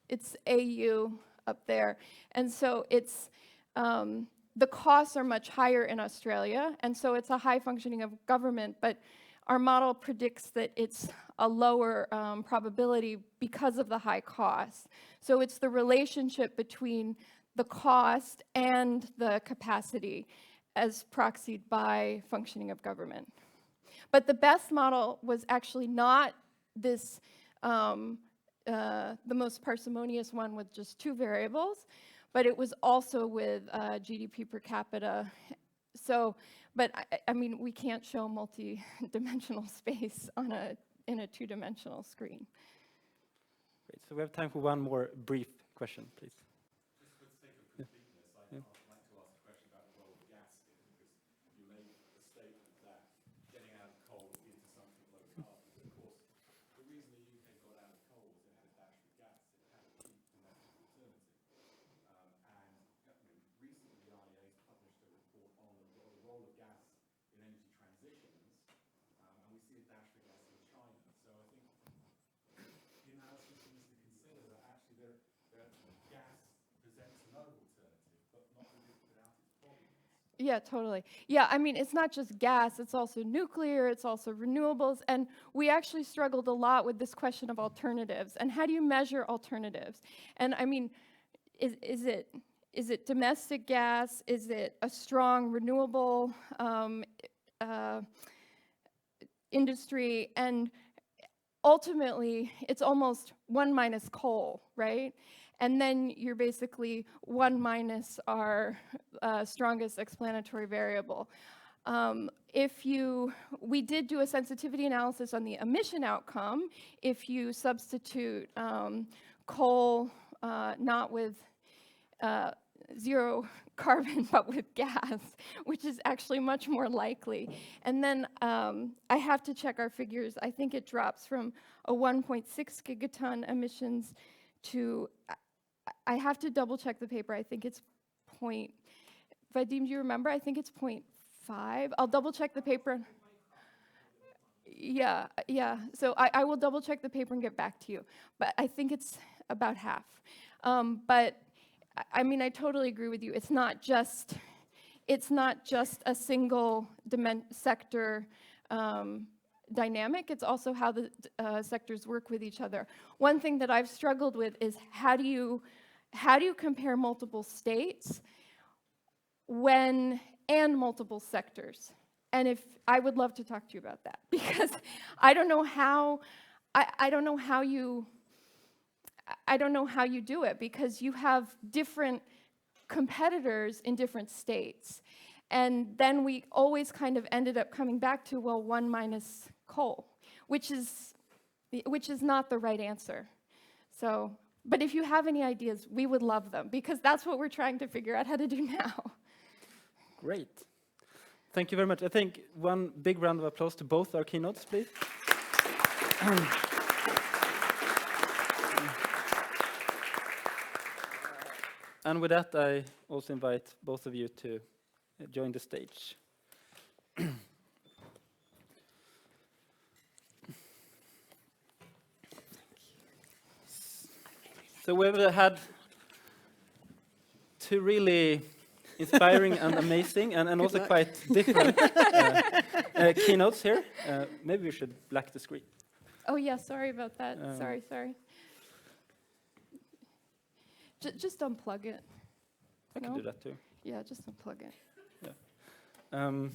It's AU up there. And so it's, the costs are much higher in Australia, and so it's a high functioning of government, but our model predicts that it's a lower probability because of the high costs. So it's the relationship between the cost and the capacity as proxied by functioning of government. But the best model was actually not this the most parsimonious one with just 2 variables, but it was also with GDP per capita. So, but I mean, we can't show multi-dimensional space in a 2-dimensional screen. Great. So we have time for one more brief question, please. Just for the sake of completeness, I'd like to ask a question about the role of gas here, because you made the statement that getting out of coal into something low carbon. Of course, the reason the UK got out of coal was it had a dash with gas. It had a cheap domestic alternative. Recently the IEA has published a report on the role of gas in energy transitions, and we see a dash for gas in China. So I think the analysis needs to consider that actually gas presents another alternative, but not without its problems. Yeah, totally. Yeah, I mean, it's not just gas, it's also nuclear, it's also renewables, and we actually struggled a lot with this question of alternatives, and how do you measure alternatives? And I mean, is it domestic gas? Is it a strong renewable industry? And ultimately, it's almost 1 minus coal, right? And then you're basically 1 minus our strongest explanatory variable. We did do a sensitivity analysis on the emission outcome. If you substitute coal, not with 0 carbon, but with gas, which is actually much more likely. And then I have to check our figures. I think it drops from a 1.6 gigaton emissions to, I have to double check the paper. I think it's Vadim, do you remember? I think it's 0.5. I'll double check the paper. Yeah. So I will double check the paper and get back to you. But I think it's about half. But I mean, I totally agree with you. It's not just a single sector dynamic. It's also how the sectors work with each other. One thing that I've struggled with is how do you compare multiple states and multiple sectors? And if I would love to talk to you about that, because I don't know how you do it, because you have different competitors in different states. And then we always kind of ended up coming back to, well, 1 minus coal, which is not the right answer. So, but if you have any ideas, we would love them, because that's what we're trying to figure out how to do now. Great. Thank you very much. I think one big round of applause to both our keynotes, please. And with that, I also invite both of you to join the stage. So we've had 2 really inspiring and amazing and also quite different keynotes here. Maybe we should black the screen. Oh yeah, sorry about that. Sorry. Just unplug it. I can do that too. Yeah, just unplug it. Um,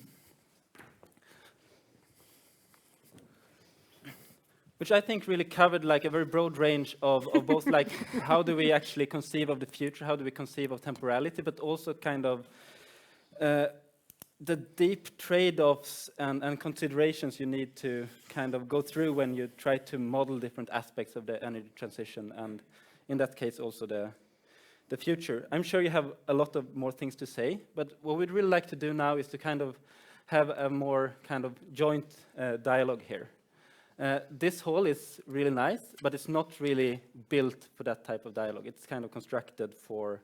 which I think really covered like a very broad range of both like how do we actually conceive of the future, how do we conceive of temporality, but also kind of the deep trade-offs and considerations you need to kind of go through when you try to model different aspects of the energy transition, and in that case also the future. I'm sure you have a lot of more things to say, but what we'd really like to do now is to kind of have a more kind of joint dialogue here. This hall is really nice, but it's not really built for that type of dialogue. It's kind of constructed for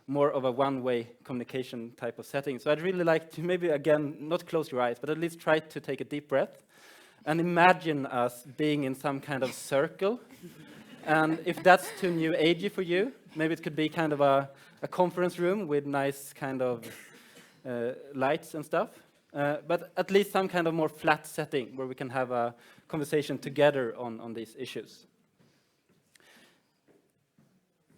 more of a one-way communication type of setting. So I'd really like to maybe, again, not close your eyes, but at least try to take a deep breath and imagine us being in some kind of circle. And if that's too new agey for you, maybe it could be kind of a conference room with nice kind of lights and stuff. But at least some kind of more flat setting where we can have a conversation together on these issues.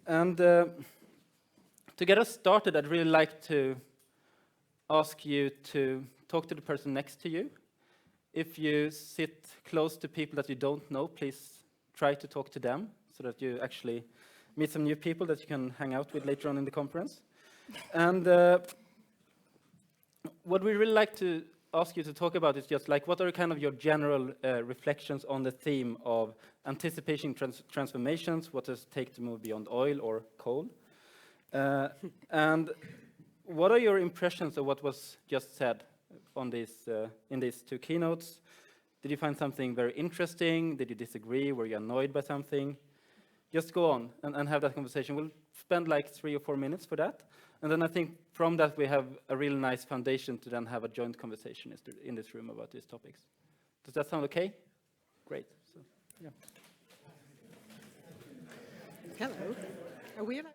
And to get us started, I'd really like to ask you to talk to the person next to you. If you sit close to people that you don't know, please try to talk to them so that you actually meet some new people that you can hang out with later on in the conference. And what we really like to ask you to talk about is just like what are kind of your general reflections on the theme of anticipating transformations, what does it take to move beyond oil or coal? And what are your impressions of what was just said on these, in these two keynotes? Did you find something very interesting? Did you disagree? Were you annoyed by something? Just go on and have that conversation. We'll spend like 3 or 4 minutes for that. And then I think from that we have a really nice foundation to then have a joint conversation in this room about these topics. Does that sound okay? Great. So, yeah. Hello. Are we allowed?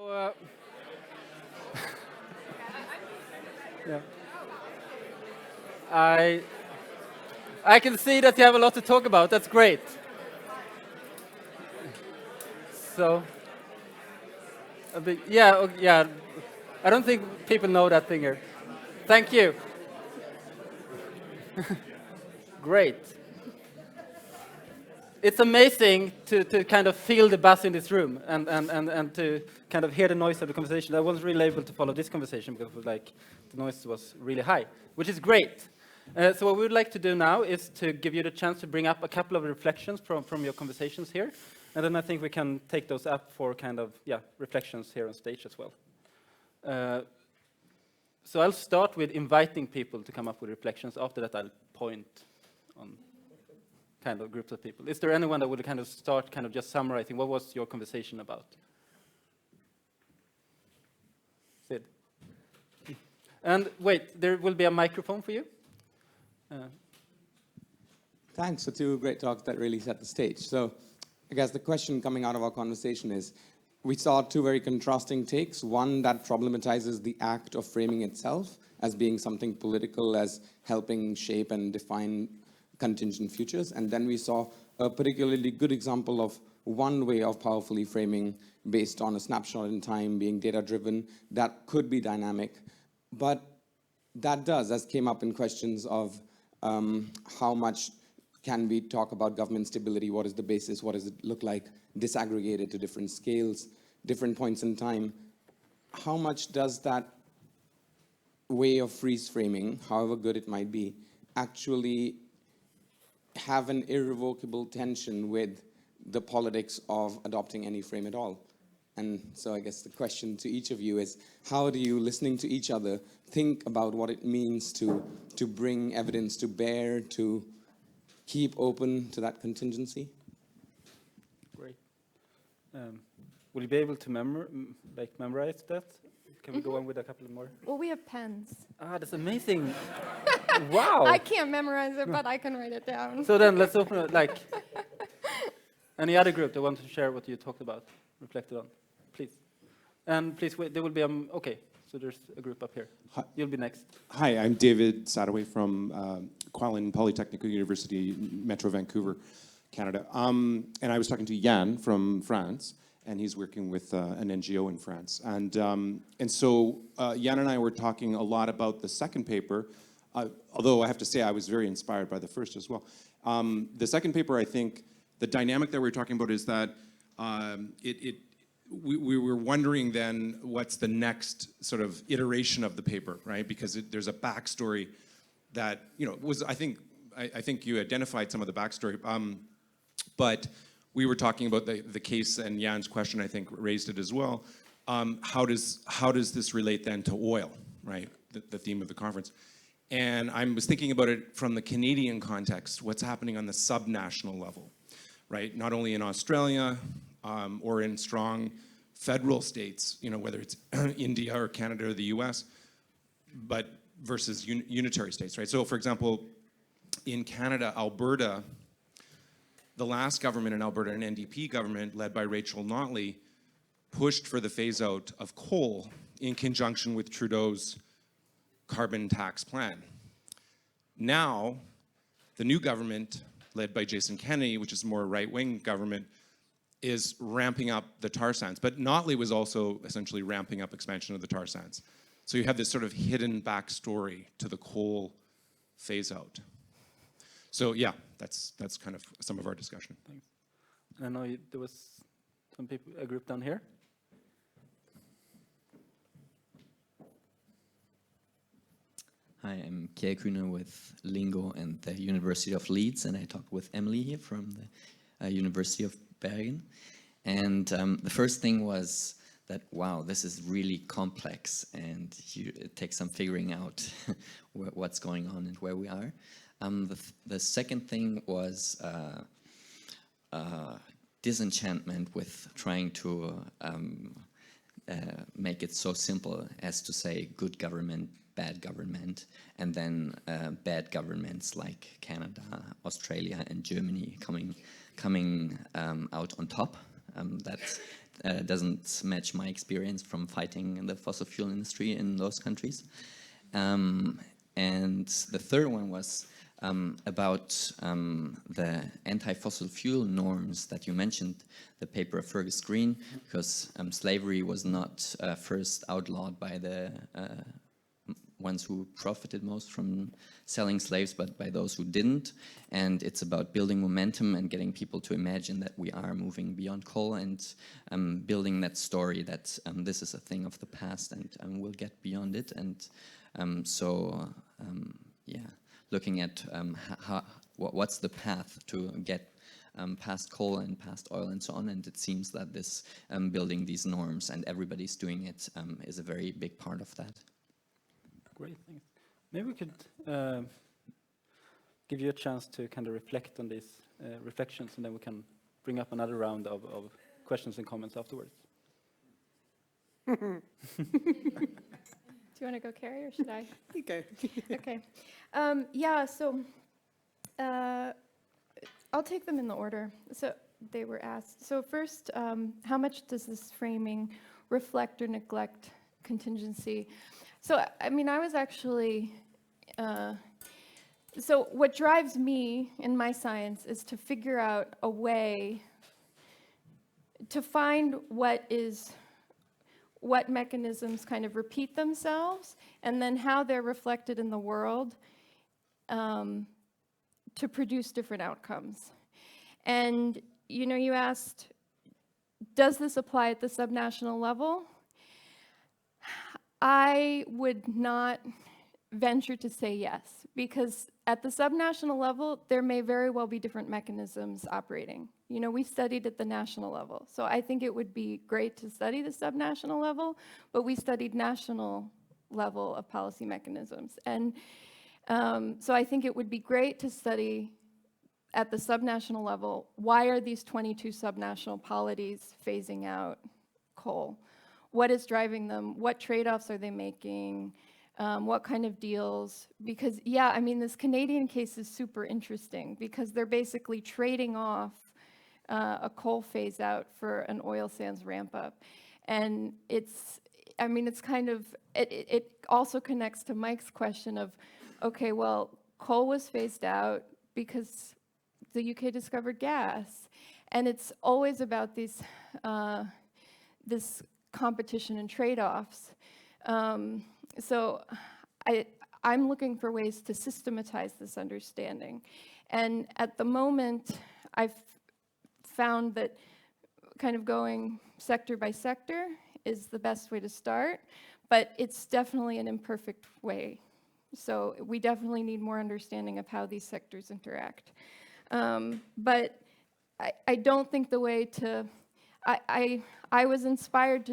So, yeah. I can see that you have a lot to talk about. That's great. So, yeah. I don't think people know that thing here. Thank you. Great. It's amazing to kind of feel the buzz in this room and to kind of hear the noise of the conversation. I wasn't really able to follow this conversation because it was like the noise was really high, which is great. So what we would like to do now is to give you the chance to bring up a couple of reflections from your conversations here. And then I think we can take those up for kind of, reflections here on stage as well. So I'll start with inviting people to come up with reflections. After that, I'll point on kind of groups of people. Is there anyone that would kind of start kind of just summarizing what was your conversation about? Sid. And wait, there will be a microphone for you. Thanks for two great talks that really set the stage. So I guess the question coming out of our conversation is, we saw two very contrasting takes. One that problematizes the act of framing itself as being something political, as helping shape and define contingent futures. And then we saw a particularly good example of one way of powerfully framing based on a snapshot in time, being data-driven, that could be dynamic. But that does, as came up in questions of how much can we talk about government stability, what is the basis, what does it look like, disaggregated to different scales, different points in time. How much does that way of freeze framing, however good it might be, actually have an irrevocable tension with the politics of adopting any frame at all? And so I guess the question to each of you is, how do you, listening to each other, think about what it means to bring evidence to bear, to keep open to that contingency? Great. Will you be able to memorize that? Can we go on with a couple more? Well, we have pens. Ah, that's amazing. Wow. I can't memorize it, but I can write it down. So then let's open it, like, any other group that wants to share what you talked about, reflected on, please. And please, wait, there will be, okay, so there's a group up here. Hi. You'll be next. Hi, I'm David Sadaway from Kwalin Polytechnical University, Metro Vancouver, Canada. And I was talking to Jan from France, and he's working with an NGO in France. And so Jan and I were talking a lot about the second paper, although I have to say I was very inspired by the first as well. The second paper, I think, the dynamic that we were talking about is that we were wondering then what's the next sort of iteration of the paper, right? Because there's a backstory that, was, I think you identified some of the backstory, but we were talking about the case, and Jan's question, I think, raised it as well. How does this relate then to oil, right? The theme of the conference. And I was thinking about it from the Canadian context, what's happening on the subnational level, right? Not only in Australia or in strong federal states, whether it's India or Canada or the US, but versus unitary states, right? So for example, in Canada, Alberta, the last government in Alberta, an NDP government led by Rachel Notley, pushed for the phase out of coal in conjunction with Trudeau's carbon tax plan. Now, the new government, led by Jason Kenney, which is a more right-wing government, is ramping up the tar sands. But Notley was also essentially ramping up expansion of the tar sands. So you have this sort of hidden backstory to the coal phase out. So yeah, that's kind of some of our discussion. Thanks. And I know there was some people, a group down here. Hi, I'm Keri with Lingo and the University of Leeds, and I talked with Emily here from the University of Bergen. And the first thing was that, wow, this is really complex, and it takes some figuring out what's going on and where we are. The second thing was disenchantment with trying to make it so simple as to say good government, bad government, and then bad governments like Canada, Australia, and Germany coming out on top. doesn't match my experience from fighting in the fossil fuel industry in those countries. And the third one was about the anti-fossil fuel norms that you mentioned, the paper of Fergus Green, because slavery was not first outlawed by the ones who profited most from selling slaves, but by those who didn't. And it's about building momentum and getting people to imagine that we are moving beyond coal, and building that story that this is a thing of the past, and we'll get beyond it. And yeah, looking at what's the path to get past coal and past oil and so on. And it seems that this building these norms and everybody's doing it is a very big part of that. Great, thanks. Maybe we could give you a chance to kind of reflect on these reflections, and then we can bring up another round of questions and comments afterwards. Do you want to go, Keri, or should I? You go. Okay. Yeah, so I'll take them in the order. So they were asked. So first, how much does this framing reflect or neglect contingency? So, I mean, I was actually, so what drives me in my science is to figure out a way to find what mechanisms kind of repeat themselves, and then how they're reflected in the world to produce different outcomes. And, you know, you asked, does this apply at the subnational level? I would not venture to say yes, because at the subnational level, there may very well be different mechanisms operating. You know, we studied at the national level, so I think it would be great to study the subnational level, but we studied national level of policy mechanisms. And so I think it would be great to study at the subnational level, why are these 22 subnational polities phasing out coal? What is driving them? What trade-offs are they making? What kind of deals? Because, yeah, I mean, this Canadian case is super interesting because they're basically trading off a coal phase out for an oil sands ramp up. And it's, I mean, it's kind of, it also connects to Mike's question of, okay, well, coal was phased out because the UK discovered gas. And it's always about these, this competition and trade-offs. So I'm looking for ways to systematize this understanding. And at the moment, I've found that kind of going sector by sector is the best way to start, but it's definitely an imperfect way. So we definitely need more understanding of how these sectors interact. But I don't think the way to, I was inspired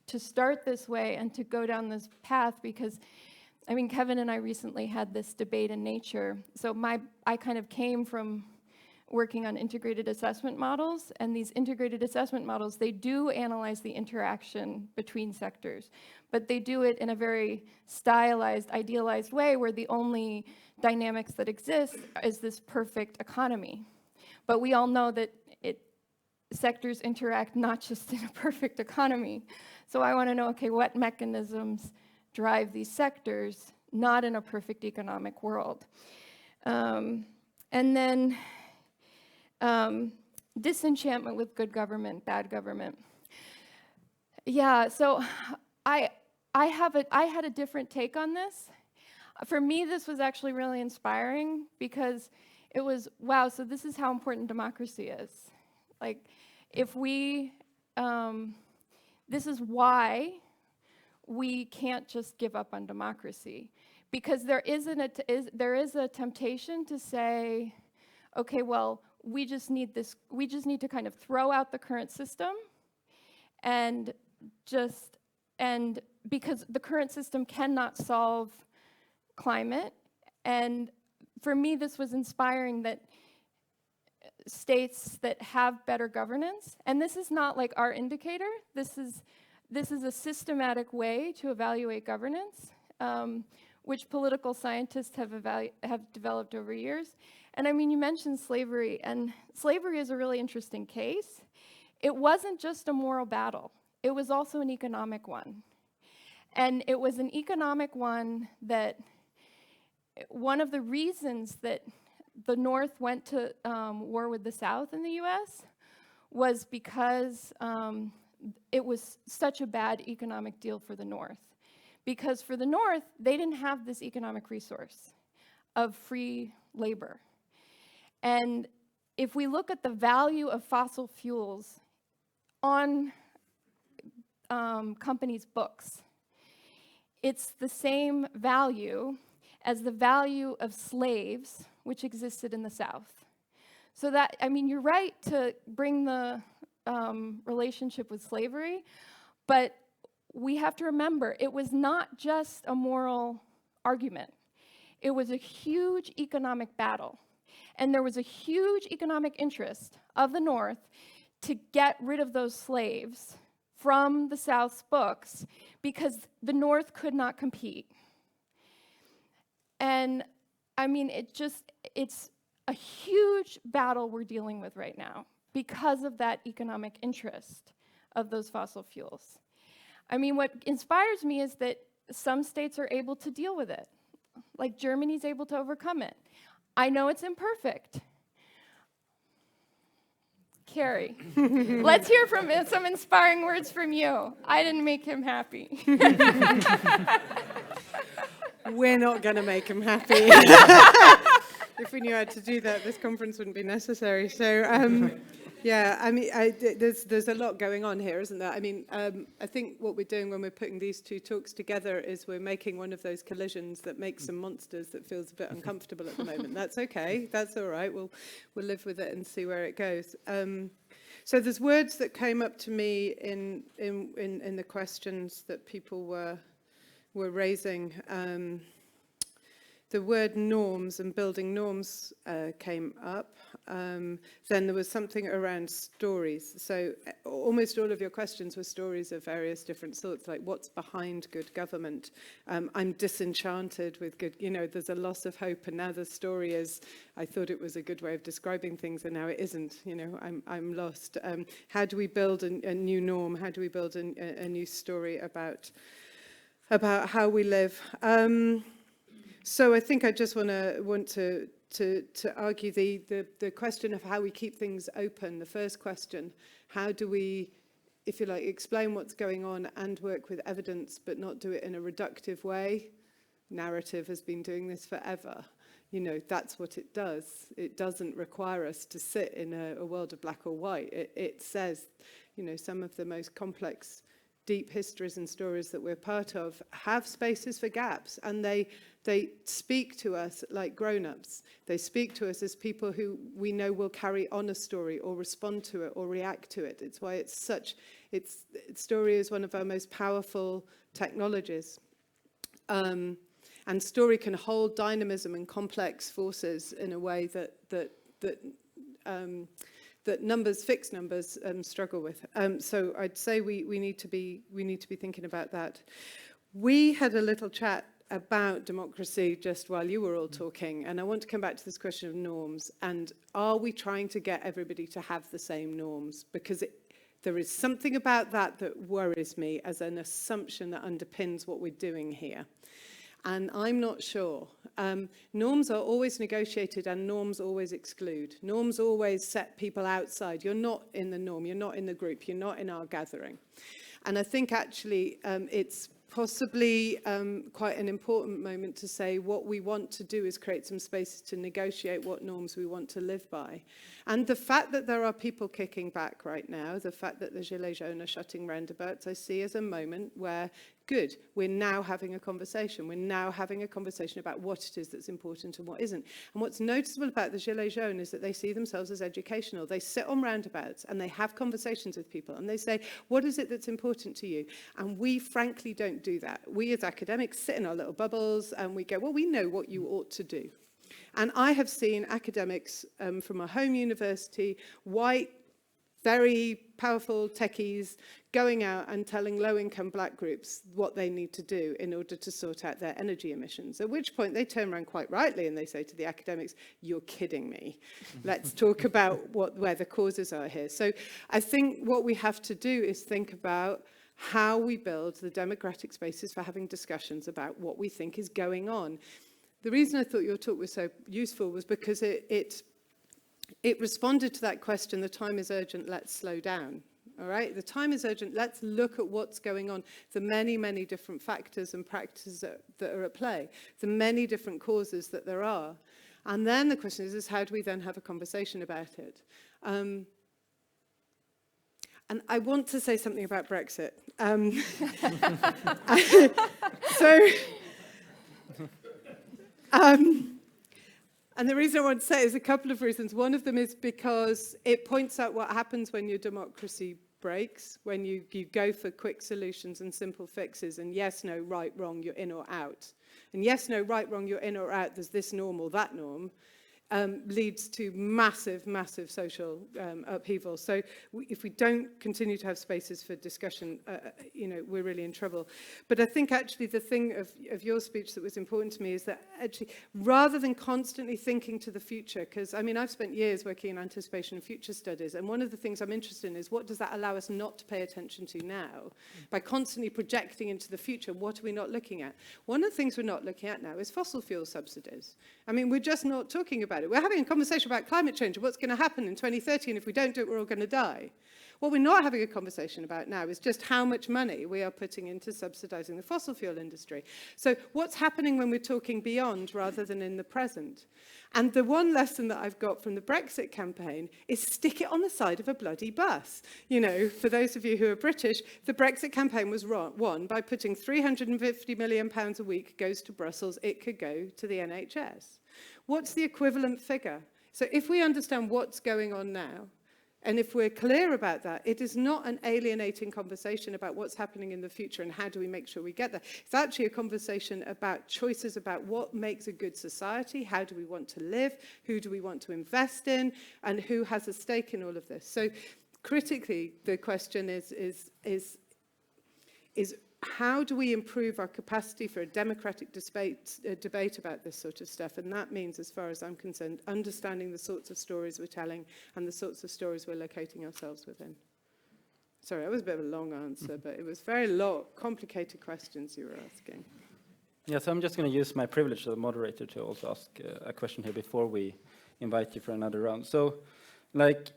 to start this way and to go down this path because, I mean, Kevin and I recently had this debate in Nature. So I kind of came from working on integrated assessment models, and these integrated assessment models, they do analyze the interaction between sectors, but they do it in a very stylized, idealized way where the only dynamics that exist is this perfect economy. But we all know that sectors interact not just in a perfect economy. So I want to know, okay, what mechanisms drive these sectors, not in a perfect economic world? And then disenchantment with good government, bad government. Yeah, so I had a different take on this. For me, this was actually really inspiring because it was, wow, so this is how important democracy is. Like, if we, this is why we can't just give up on democracy, because there is a temptation to say, okay, well, we just need to kind of throw out the current system, and because the current system cannot solve climate. And for me, this was inspiring that states that have better governance, and this is not like our indicator, this is a systematic way to evaluate governance, which political scientists have developed over years. And I mean, you mentioned slavery, and slavery is a really interesting case. it wasn't just a moral battle, it was also an economic one. And it was an economic one that one of the reasons that the North went to war with the South in the US was because it was such a bad economic deal for the North. Because for the North, they didn't have this economic resource of free labor. And if we look at the value of fossil fuels on companies' books, it's the same value as the value of slaves, which existed in the South. So that, I mean, you're right to bring the relationship with slavery, but we have to remember, it was not just a moral argument. It was a huge economic battle. And there was a huge economic interest of the North to get rid of those slaves from the South's books because the North could not compete. And I mean, it's a huge battle we're dealing with right now because of that economic interest of those fossil fuels. I mean, what inspires me is that some states are able to deal with it. Like Germany's able to overcome it. I know it's imperfect. Keri, let's hear from some inspiring words from you. I didn't make him happy. We're not going to make him happy. If we knew how to do that, this conference wouldn't be necessary. So, yeah, I mean, there's a lot going on here, isn't there? I mean, I think what we're doing when we're putting these two talks together is we're making one of those collisions that makes some monsters that feels a bit uncomfortable at the moment. That's okay. That's all right. We'll live with it and see where it goes. So there's words that came up to me in the questions that people were raising. The word norms and building norms came up. Then there was something around stories. So almost all of your questions were stories of various different sorts, like what's behind good government. I'm disenchanted with good, there's a loss of hope, and now the story is, I thought it was a good way of describing things, and now it isn't. I'm lost. How do we build a new norm? How do we build a new story about how we live? So I think I just want to argue the question of how we keep things open. The first question: how do we, if you like, explain what's going on and work with evidence, but not do it in a reductive way? Narrative has been doing this forever. That's what it does. It doesn't require us to sit in a world of black or white. It says, some of the most complex, deep histories and stories that we're part of have spaces for gaps, and they speak to us like grown-ups. They speak to us as people who we know will carry on a story or respond to it or react to it. It's why story is one of our most powerful technologies. And story can hold dynamism and complex forces in a way that fixed numbers struggle with. So I'd say we need to be thinking about that. We had a little chat about democracy just while you were all talking, and I want to come back to this question of norms. And are we trying to get everybody to have the same norms? Because there is something about that worries me as an assumption that underpins what we're doing here. And I'm not sure. Norms are always negotiated, and norms always exclude. Norms always set people outside. You're not in the norm, you're not in the group, you're not in our gathering. And I think actually it's possibly quite an important moment to say what we want to do is create some spaces to negotiate what norms we want to live by. And the fact that there are people kicking back right now, the fact that the Gilets jaunes are shutting roundabouts, I see as a moment where, good, we're now having a conversation. We're now having a conversation about what it is that's important and what isn't. And what's noticeable about the Gilets jaunes is that they see themselves as educational. They sit on roundabouts and they have conversations with people and they say, what is it that's important to you? And we frankly don't do that. We as academics sit in our little bubbles and we go, well, we know what you ought to do. And I have seen academics from a home university, white, very powerful techies going out and telling low-income black groups what they need to do in order to sort out their energy emissions, at which point they turn around quite rightly and they say to the academics, you're kidding me. Let's talk about where the causes are here. So I think what we have to do is think about how we build the democratic spaces for having discussions about what we think is going on. The reason I thought your talk was so useful was because it responded to that question, the time is urgent, let's slow down. All right, the time is urgent, let's look at what's going on, the many, many different factors and practices that are at play, the many different causes that there are. And then the question is how do we then have a conversation about it? And I want to say something about Brexit. And the reason I want to say it is a couple of reasons. One of them is because it points out what happens when your democracy breaks, when you go for quick solutions and simple fixes, and yes, no, right, wrong, you're in or out. And yes, no, right, wrong, you're in or out, there's this norm or that norm, leads to massive, massive social upheaval. So if we don't continue to have spaces for discussion, we're really in trouble. But I think actually the thing of your speech that was important to me is that actually, rather than constantly thinking to the future, because I mean, I've spent years working in anticipation and future studies, and one of the things I'm interested in is what does that allow us not to pay attention to now? By constantly projecting into the future, what are we not looking at? One of the things we're not looking at now is fossil fuel subsidies. I mean, we're just not talking about it. We're having a conversation about climate change and what's going to happen in 2030, and if we don't do it, we're all going to die. What we're not having a conversation about now is just how much money we are putting into subsidizing the fossil fuel industry. So what's happening when we're talking beyond rather than in the present? And the one lesson that I've got from the Brexit campaign is stick it on the side of a bloody bus. You know, for those of you who are British, the Brexit campaign was won by putting £350 million a week goes to Brussels. It could go to the NHS. What's the equivalent figure? So if we understand what's going on now, and if we're clear about that, it is not an alienating conversation about what's happening in the future and how do we make sure we get there. It's actually a conversation about choices about what makes a good society, how do we want to live, who do we want to invest in, and who has a stake in all of this. So critically, the question is how do we improve our capacity for a democratic debate about this sort of stuff? And that means, as far as I'm concerned, understanding the sorts of stories we're telling and the sorts of stories we're locating ourselves within. Sorry, that was a bit of a long answer, but it was very complicated questions you were asking. Yeah, so I'm just going to use my privilege as a moderator to also ask a question here before we invite you for another round. So, like,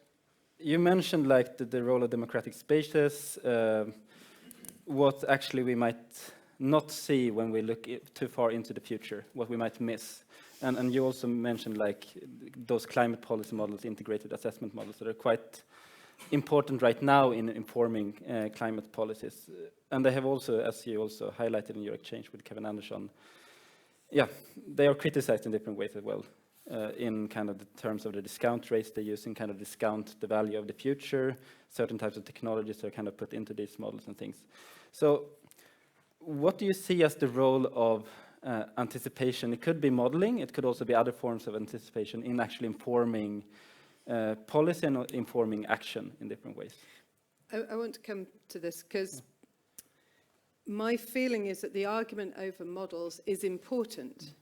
you mentioned like the role of democratic spaces, what actually we might not see when we look too far into the future, what we might miss. And you also mentioned like those climate policy models, integrated assessment models that are quite important right now in informing climate policies. And they have also, as you also highlighted in your exchange with Kevin Anderson, yeah, they are criticized in different ways as well. In kind of the terms of the discount rates they use in kind of discount the value of the future, certain types of technologies are kind of put into these models and things. So what do you see as the role of anticipation? It could be modeling, it could also be other forms of anticipation in actually informing policy and informing action in different ways. I want to come to this because my feeling is that the argument over models is important.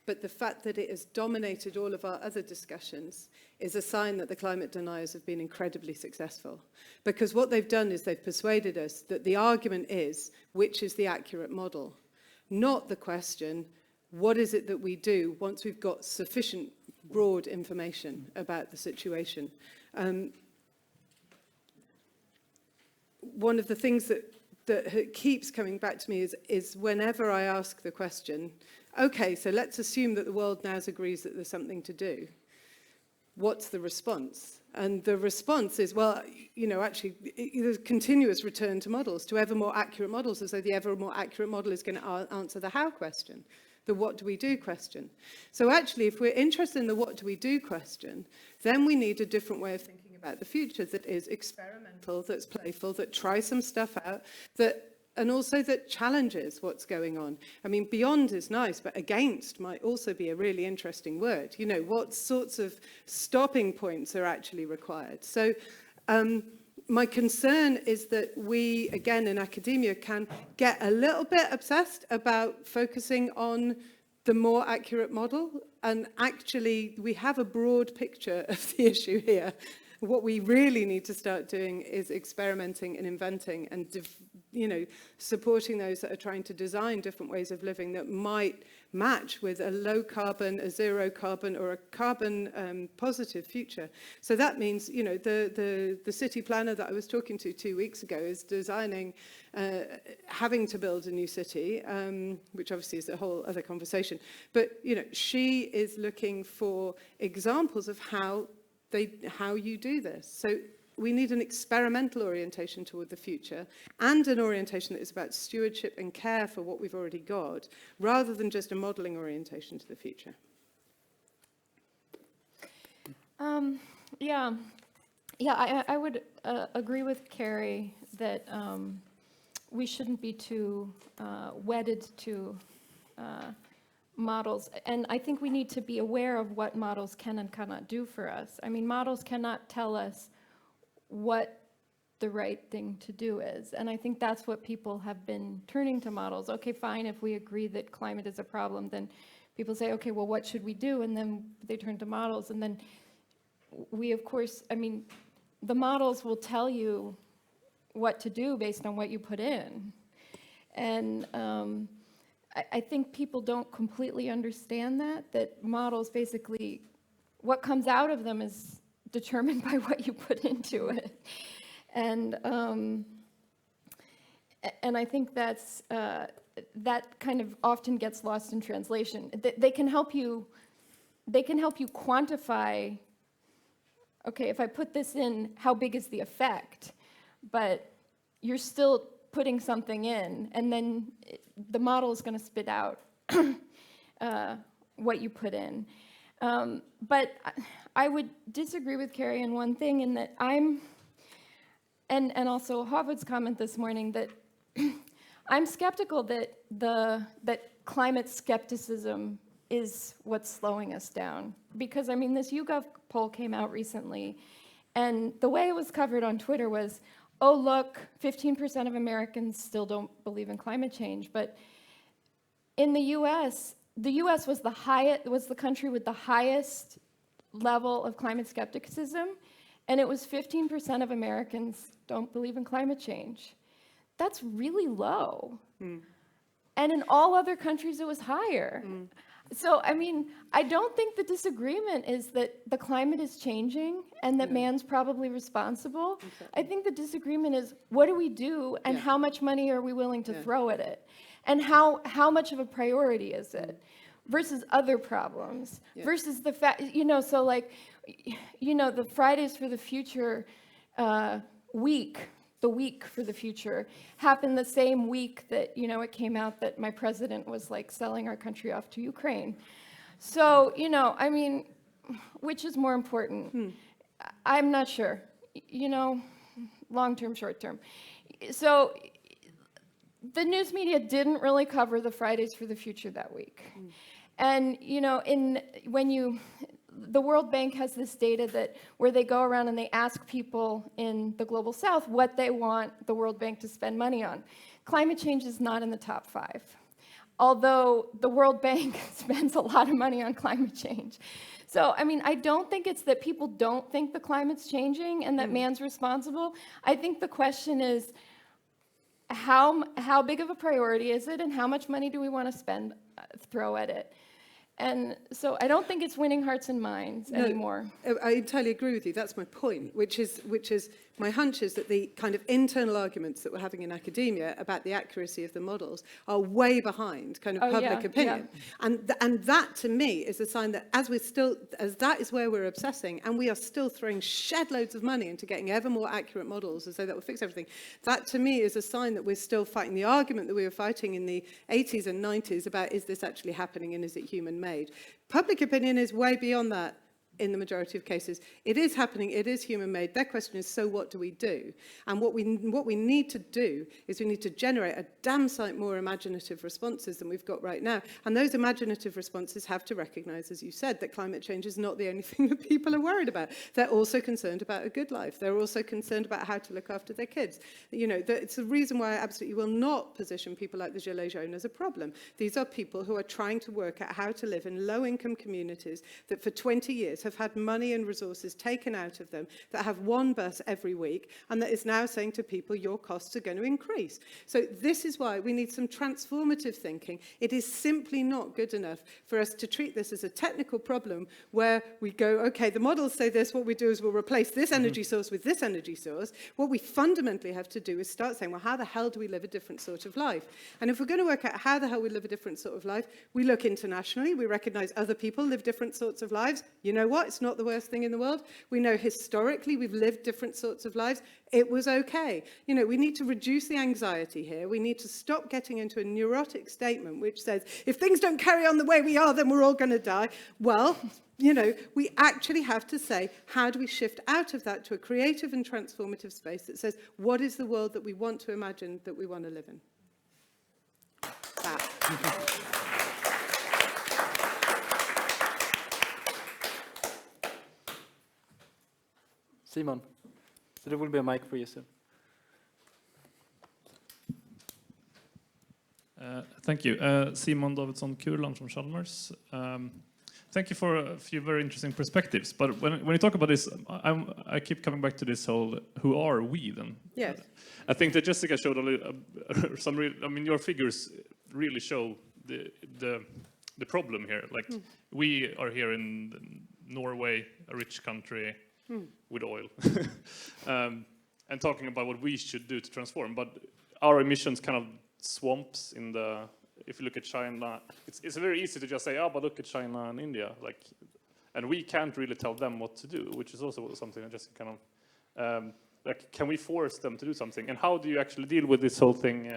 But the fact that it has dominated all of our other discussions is a sign that the climate deniers have been incredibly successful. Because what they've done is they've persuaded us that the argument is, which is the accurate model? Not the question, what is it that we do once we've got sufficient broad information about the situation? One of the things that keeps coming back to me is whenever I ask the question, okay, so let's assume that the world now agrees that there's something to do. What's the response? And the response is, well, you know, actually, there's continuous return to models, to ever more accurate models, as though the ever more accurate model is going to answer the how question, the what do we do question. So actually, if we're interested in the what do we do question, then we need a different way of thinking about the future that is experimental, that's playful, that tries some stuff out, and also that challenges what's going on. I mean, beyond is nice, but against might also be a really interesting word. You know, what sorts of stopping points are actually required? So My concern is that we, again, in academia, can get a little bit obsessed about focusing on the more accurate model, and actually we have a broad picture of the issue here. What we really need to start doing is experimenting and inventing and supporting those that are trying to design different ways of living that might match with a low carbon, a zero carbon, or a carbon positive future. So that means, the city planner that I was talking to 2 weeks ago is designing, having to build a new city, which obviously is a whole other conversation. But, she is looking for examples of how you do this. So we need an experimental orientation toward the future and an orientation that is about stewardship and care for what we've already got, rather than just a modeling orientation to the future. I would agree with Keri that we shouldn't be too wedded to models. And I think we need to be aware of what models can and cannot do for us. I mean, models cannot tell us what the right thing to do is. And I think that's what people have been turning to models. Okay, fine, if we agree that climate is a problem, then people say, okay, well, what should we do? And then they turn to models. And then we, of course, the models will tell you what to do based on what you put in. And I think people don't completely understand that models basically, what comes out of them is determined by what you put into it. And I think that's, that kind of often gets lost in translation. They can help you quantify, okay, if I put this in, how big is the effect? But you're still putting something in, and then the model is going to spit out what you put in. But I would disagree with Keri in one thing, in that and also Harvard's comment this morning, that I'm skeptical that climate skepticism is what's slowing us down. Because, this YouGov poll came out recently, and the way it was covered on Twitter was, oh, look, 15% of Americans still don't believe in climate change. But in the US was the country with the highest level of climate skepticism, and it was 15% of Americans don't believe in climate change. That's really low. And in all other countries, it was higher. So, I don't think the disagreement is that the climate is changing and that man's probably responsible. Exactly. I think the disagreement is, what do we do, and how much money are we willing to throw at it? And how much of a priority is it versus other problems, versus the fact, so like, the Fridays for the Future week, the week for the future, happened the same week that, it came out that my president was like selling our country off to Ukraine. So, which is more important? I'm not sure, long-term, short-term. So the news media didn't really cover the Fridays for the Future that week. And, the World Bank has this data where they go around and they ask people in the global south what they want the World Bank to spend money on. Climate change is not in the top 5, although the World Bank spends a lot of money on climate change. So, I don't think it's that people don't think the climate's changing and that man's responsible. I think the question is, how big of a priority is it, and how much money do we want to throw at it? And so I don't think it's winning hearts and minds anymore. I entirely agree with you. That's my point, which is my hunch is that the kind of internal arguments that we're having in academia about the accuracy of the models are way behind kind of public opinion. Yeah. And that, to me, is a sign that as that is where we're obsessing, and we are still throwing shed loads of money into getting ever more accurate models as though that will fix everything. That, to me, is a sign that we're still fighting the argument that we were fighting in the 80s and 90s about, is this actually happening and is it human made? Public opinion is way beyond that. in the majority of cases. It is happening, it is human-made. Their question is, so what do we do? And what we need to do is we need to generate a damn sight more imaginative responses than we've got right now. And those imaginative responses have to recognise, as you said, that climate change is not the only thing that people are worried about. They're also concerned about a good life. They're also concerned about how to look after their kids. You know, it's the reason why I absolutely will not position people like the Gilets jaunes as a problem. These are people who are trying to work out how to live in low-income communities that for 20 years have had money and resources taken out of them, that have one bus every week, and that is now saying to people, your costs are going to increase. So this is why we need some transformative thinking. It is simply not good enough for us to treat this as a technical problem where we go, okay, the models say this, what we do is we'll replace this energy source with this energy source. What we fundamentally have to do is start saying, well, how the hell do we live a different sort of life? And if we're going to work out how the hell we live a different sort of life, we look internationally, we recognize other people live different sorts of lives. You know what? It's not the worst thing in the world. We know historically we've lived different sorts of lives. It was okay. You know, we need to reduce the anxiety here. We need to stop getting into a neurotic statement which says, if things don't carry on the way we are, then we're all going to die. Well, you know, we actually have to say, how do we shift out of that to a creative and transformative space that says, what is the world that we want to imagine that we want to live in? That. Simon, so there will be a mic for you soon. Thank you. Simon Davidsson Kurland from Chalmers. Thank you for a few very interesting perspectives. But when you talk about this, I keep coming back to this whole, who are we then? Yes. I think that Jessica showed some real, I mean, your figures really show the problem here. Like, we are here in Norway, a rich country with oil, and talking about what we should do to transform. But our emissions kind of swamps in the, if you look at China, it's very easy to just say, oh, but look at China and India, like, and we can't really tell them what to do, which is also something that just kind of, like, can we force them to do something? And how do you actually deal with this whole thing?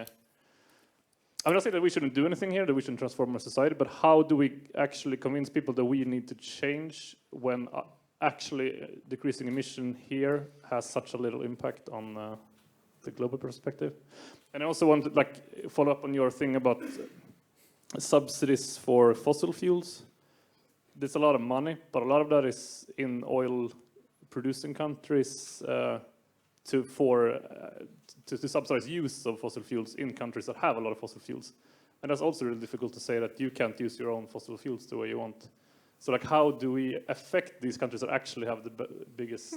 I'm not saying that we shouldn't do anything here, that we shouldn't transform our society, but how do we actually convince people that we need to change when actually decreasing emission here has such a little impact on the global perspective? And I also want to follow up on your thing about subsidies for fossil fuels. There's a lot of money, but a lot of that is in oil-producing countries to subsidize use of fossil fuels in countries that have a lot of fossil fuels. And that's also really difficult to say that you can't use your own fossil fuels the way you want. So how do we affect these countries that actually have the biggest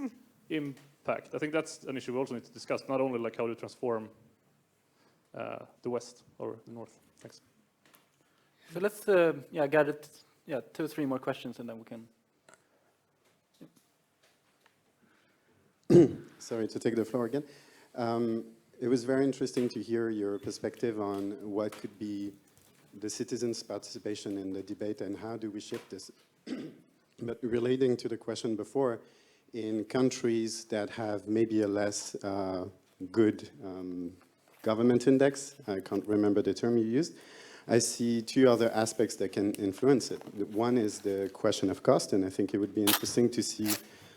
impact? I think that's an issue we also need to discuss, not only how to transform the West or the North. Thanks. So let's gather 2 or 3 more questions and then we can. Sorry to take the floor again. It was very interesting to hear your perspective on what could be the citizens' participation in the debate and how do we shift this. But relating to the question before, in countries that have maybe a less good government index, I can't remember the term you used, I see 2 other aspects that can influence it. One is the question of cost, and I think it would be interesting to see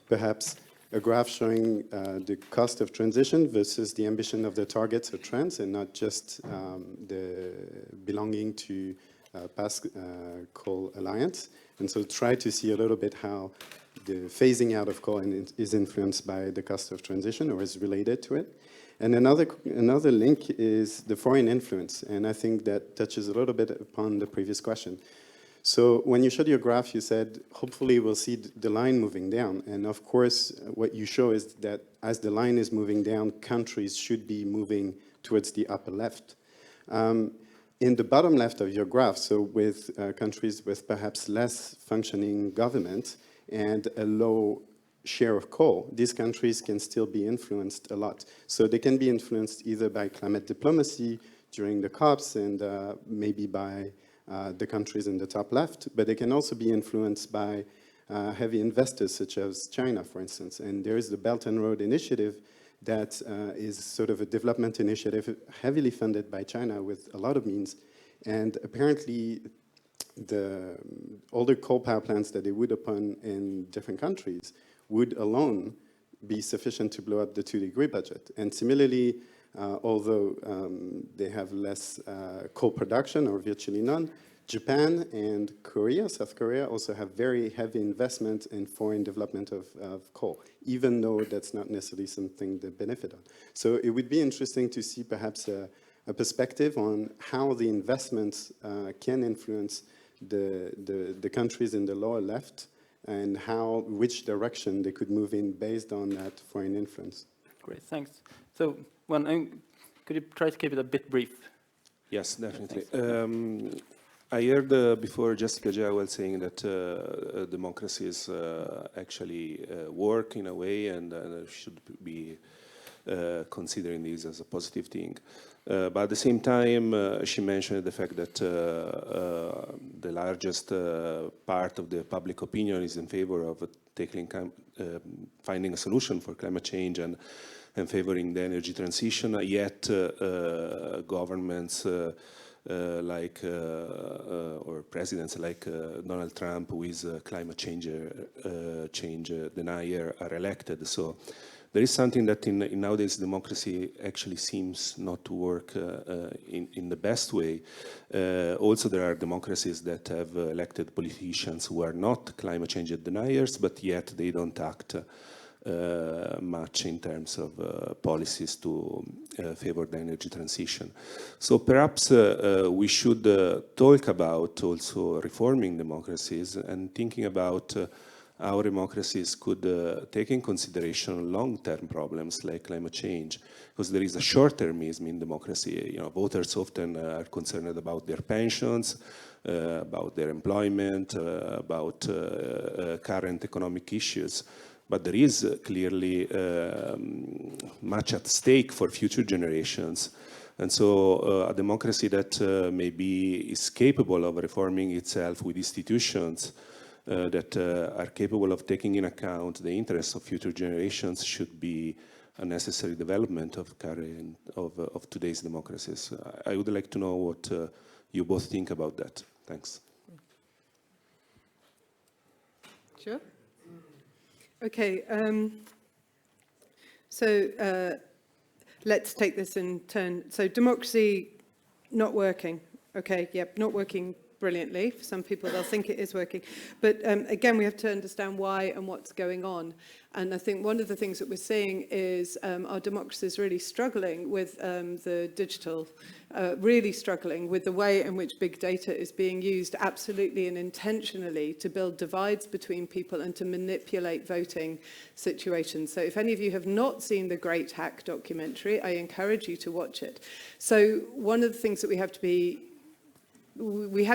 perhaps a graph showing the cost of transition versus the ambition of the targets or trends, and not just the belonging to past coal alliance. And so try to see a little bit how the phasing out of coal is influenced by the cost of transition or is related to it. And another link is the foreign influence, and I think that touches a little bit upon the previous question. So when you showed your graph, you said, hopefully we'll see the line moving down. And of course, what you show is that as the line is moving down, countries should be moving towards the upper left. In the bottom left of your graph, so with countries with perhaps less functioning government and a low share of coal, these countries can still be influenced a lot. So they can be influenced either by climate diplomacy during the COPs and maybe by the countries in the top left, but they can also be influenced by heavy investors such as China, for instance. And there is the Belt and Road Initiative that is sort of a development initiative heavily funded by China with a lot of means. And apparently all the coal power plants that they would open in different countries would alone be sufficient to blow up the 2-degree budget. And similarly, although they have less coal production, or virtually none, Japan and Korea, South Korea, also have very heavy investment in foreign development of coal, even though that's not necessarily something they benefit on. So it would be interesting to see perhaps a perspective on how the investments can influence the countries in the lower left, and which direction they could move in based on that foreign influence. Great, thanks. So, could you try to keep it a bit brief? Yes, definitely. I heard before Jessica Jewell saying that democracies actually work in a way, and should be considering this as a positive thing. But at the same time, she mentioned the fact that the largest part of the public opinion is in favor of finding a solution for climate change and favoring the energy transition, yet governments or presidents like Donald Trump, who is a climate change denier, are elected. So there is something that in nowadays democracy actually seems not to work in the best way. Also, there are democracies that have elected politicians who are not climate change deniers, but yet they don't act much in terms of policies to favor the energy transition. So perhaps we should talk about also reforming democracies and thinking about how democracies could take in consideration long-term problems like climate change, because there is a short-termism in democracy. You know, voters often are concerned about their pensions, about their employment, about current economic issues. But there is clearly much at stake for future generations. And so a democracy that maybe is capable of reforming itself with institutions that are capable of taking in account the interests of future generations should be a necessary development of today's democracies. I would like to know what you both think about that. Thanks. Sure. Okay, so let's take this in turn. So democracy not working. Okay, yep, not working brilliantly. For some people, they'll think it is working. But again, we have to understand why and what's going on. And I think one of the things that we're seeing is our democracy is really struggling with the digital, really struggling with the way in which big data is being used absolutely and intentionally to build divides between people and to manipulate voting situations. So if any of you have not seen the Great Hack documentary, I encourage you to watch it. So one of the things that we have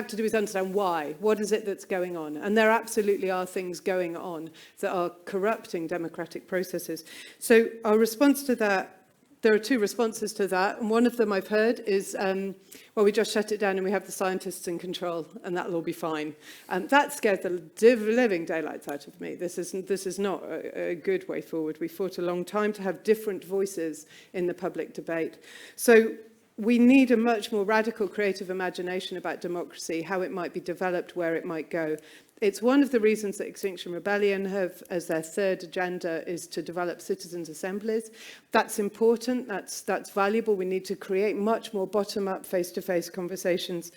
to do is understand why. What is it that's going on? And there absolutely are things going on that are corrupting democratic processes. So our response to that, there are two responses to that. And one of them I've heard is, well, we just shut it down and we have the scientists in control and that'll all be fine. That scared the living daylights out of me. This is not a good way forward. We fought a long time to have different voices in the public debate. So we need a much more radical creative imagination about democracy, how it might be developed, where it might go. It's one of the reasons that Extinction Rebellion have, as their third agenda, is to develop citizens' assemblies. That's important, that's valuable. We need to create much more bottom-up, face-to-face conversations.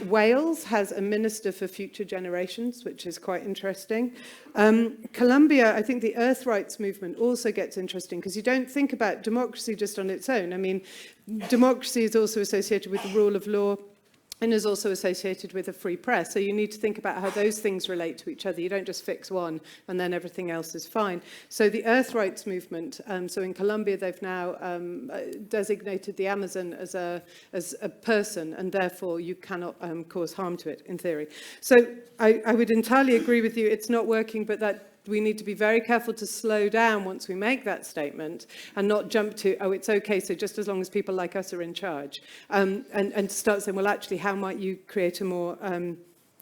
Wales has a Minister for Future Generations, which is quite interesting. Colombia, I think the Earth Rights movement also gets interesting, because you don't think about democracy just on its own. I mean, democracy is also associated with the rule of law, and is also associated with a free press. So you need to think about how those things relate to each other. You don't just fix one and then everything else is fine. So the Earth Rights movement, so in Colombia, they've now designated the Amazon as a person, and therefore you cannot cause harm to it, in theory. So I would entirely agree with you, it's not working, but that we need to be very careful to slow down once we make that statement and not jump to, oh, it's okay, so just as long as people like us are in charge. And start saying, well, actually, how might you create a more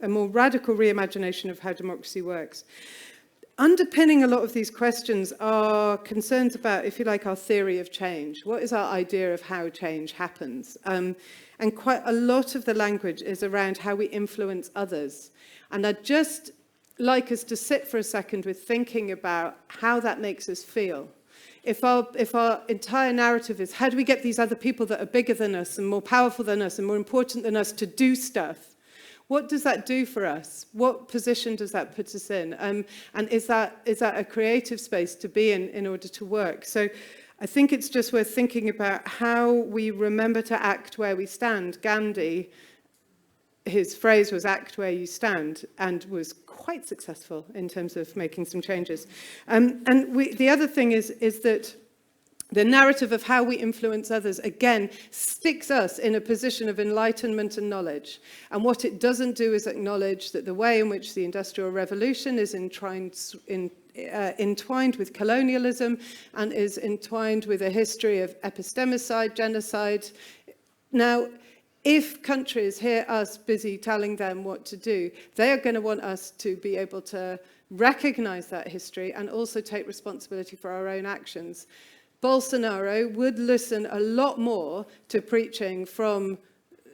radical reimagination of how democracy works? underpinning a lot of these questions are concerns about, if you like, our theory of change. What is our idea of how change happens? And quite a lot of the language is around how we influence others. And I'd just like us to sit for a second with thinking about how that makes us feel. If our entire narrative is, how do we get these other people that are bigger than us and more powerful than us and more important than us to do stuff? What does that do for us? What position does that put us in? And is that a creative space to be in order to work? So I think it's just worth thinking about how we remember to act where we stand. Gandhi, his phrase was act where you stand, and was quite successful in terms of making some changes. The other thing is that the narrative of how we influence others, again, sticks us in a position of enlightenment and knowledge. And what it doesn't do is acknowledge that the way in which the Industrial Revolution is entwined with colonialism and is entwined with a history of epistemicide, genocide. Now, if countries hear us busy telling them what to do, they are going to want us to be able to recognize that history and also take responsibility for our own actions. Bolsonaro would listen a lot more to preaching from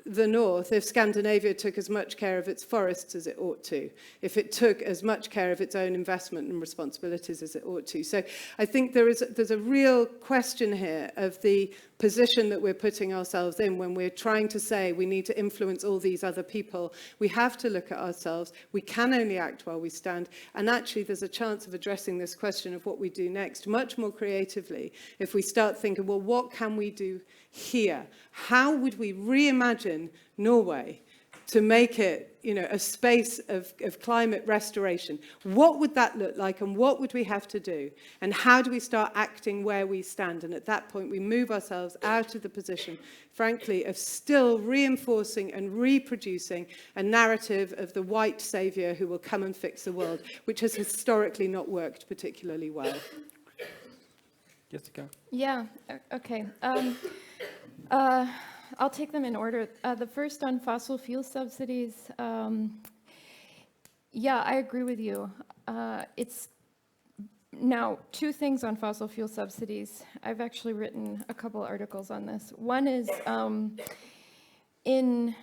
the north if Scandinavia took as much care of its forests as it ought to, if it took as much care of its own investment and responsibilities as it ought to. So I think there's a real question here of the position that we're putting ourselves in when we're trying to say we need to influence all these other people. We have to look at ourselves. We can only act while we stand. And actually, there's a chance of addressing this question of what we do next much more creatively if we start thinking, well, what can we do here? How would we reimagine Norway to make it, a space of climate restoration? What would that look like, and what would we have to do? And how do we start acting where we stand? And at that point, we move ourselves out of the position, frankly, of still reinforcing and reproducing a narrative of the white savior who will come and fix the world, which has historically not worked particularly well. Jessica? Yeah, okay. I'll take them in order. The first on fossil fuel subsidies. Yeah, I agree with you. It's now 2 things on fossil fuel subsidies. I've actually written a couple articles on this. One is in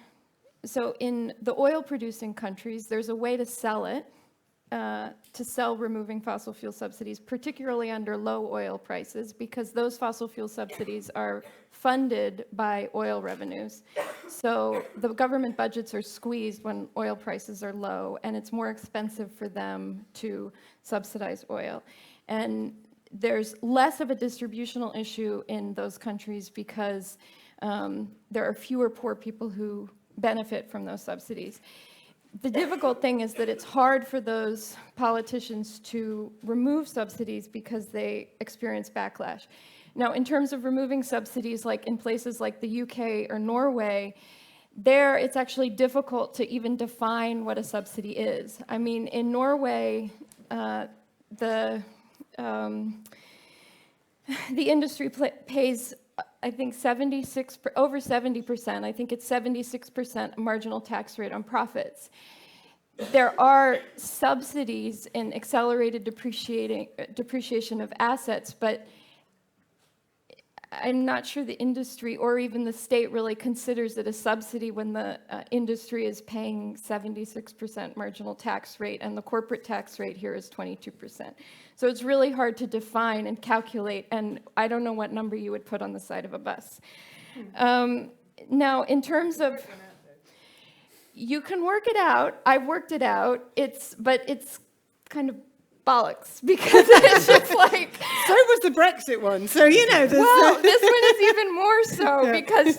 the oil producing countries, there's a way to sell it. To sell removing fossil fuel subsidies, particularly under low oil prices, because those fossil fuel subsidies are funded by oil revenues. So the government budgets are squeezed when oil prices are low, and it's more expensive for them to subsidize oil. And there's less of a distributional issue in those countries because there are fewer poor people who benefit from those subsidies. The difficult thing is that it's hard for those politicians to remove subsidies because they experience backlash. Now, in terms of removing subsidies, like in places like the UK or Norway, there it's actually difficult to even define what a subsidy is. I mean, in Norway, the industry pays, I think, over 70%. I think it's 76% marginal tax rate on profits. There are subsidies in accelerated depreciation of assets, but I'm not sure the industry or even the state really considers it a subsidy when the industry is paying 76% marginal tax rate and the corporate tax rate here is 22%. So it's really hard to define and calculate, and I don't know what number you would put on the side of a bus. Now, in terms of, you can work it out. I've worked it out. But it's kind of bollocks because it's just like. So was the Brexit one. So Well, this one is even more so because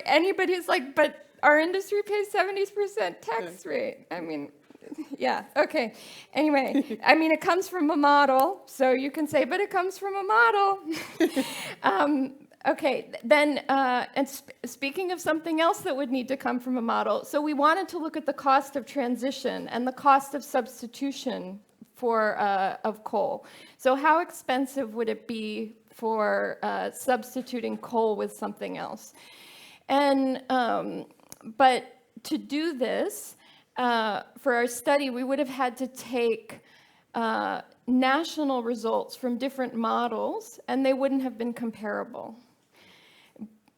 anybody's like, but our industry pays 70% tax rate. I mean. Yeah, okay. Anyway, I mean, it comes from a model, so you can say, but it comes from a model. Okay, then, and speaking of something else that would need to come from a model, so we wanted to look at the cost of transition and the cost of substitution of coal. So how expensive would it be for substituting coal with something else? And, but to do this, for our study, we would have had to take national results from different models, and they wouldn't have been comparable.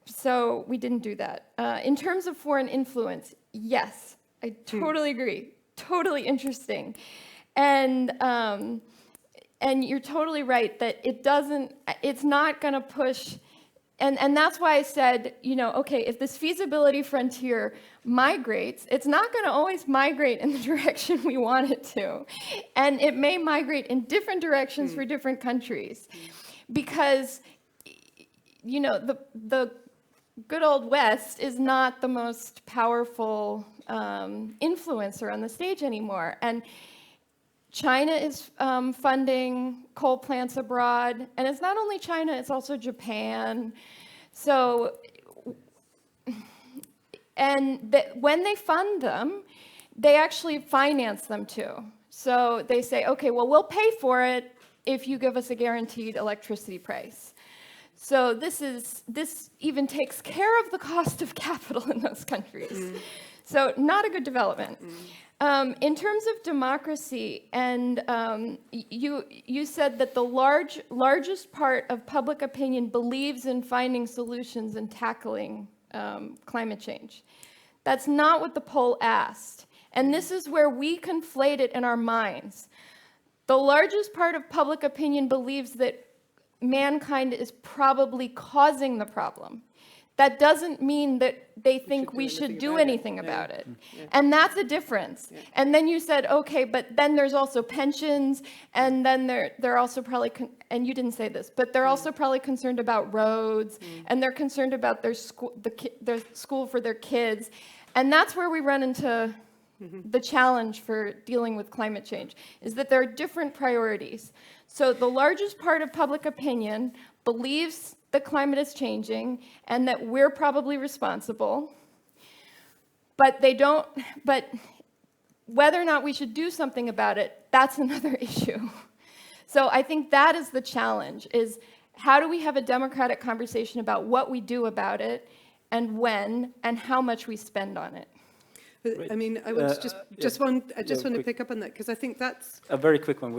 So we didn't do that. In terms of foreign influence, yes, I totally agree. Totally interesting. And you're totally right that it's not going to push, and that's why I said, okay, if this feasibility frontier migrates, it's not going to always migrate in the direction we want it to. And it may migrate in different directions for different countries. Because, the good old West is not the most powerful influencer on the stage anymore. And China is funding coal plants abroad. And it's not only China, it's also Japan. So, when they fund them, they actually finance them too. So they say, okay, well, we'll pay for it if you give us a guaranteed electricity price. So this even takes care of the cost of capital in those countries. So not a good development. In terms of democracy, and you said that the largest part of public opinion believes in finding solutions and tackling climate change. That's not what the poll asked. And this is where we conflate it in our minds. The largest part of public opinion believes that mankind is probably causing the problem. That doesn't mean that they think we should do anything about it. And that's a difference. And then you said, okay, but then there's also pensions, and then they're also probably, and you didn't say this, but they're also probably concerned about roads, and they're concerned about their school for their kids. And that's where we run into the challenge for dealing with climate change, is that there are different priorities. So the largest part of public opinion believes the climate is changing and that we're probably responsible, but whether or not we should do something about it, that's another issue. So I think that is the challenge, is how do we have a democratic conversation about what we do about it and when and how much we spend on it. But, I mean, I want to just want to pick up on that, because I think that's a very quick one.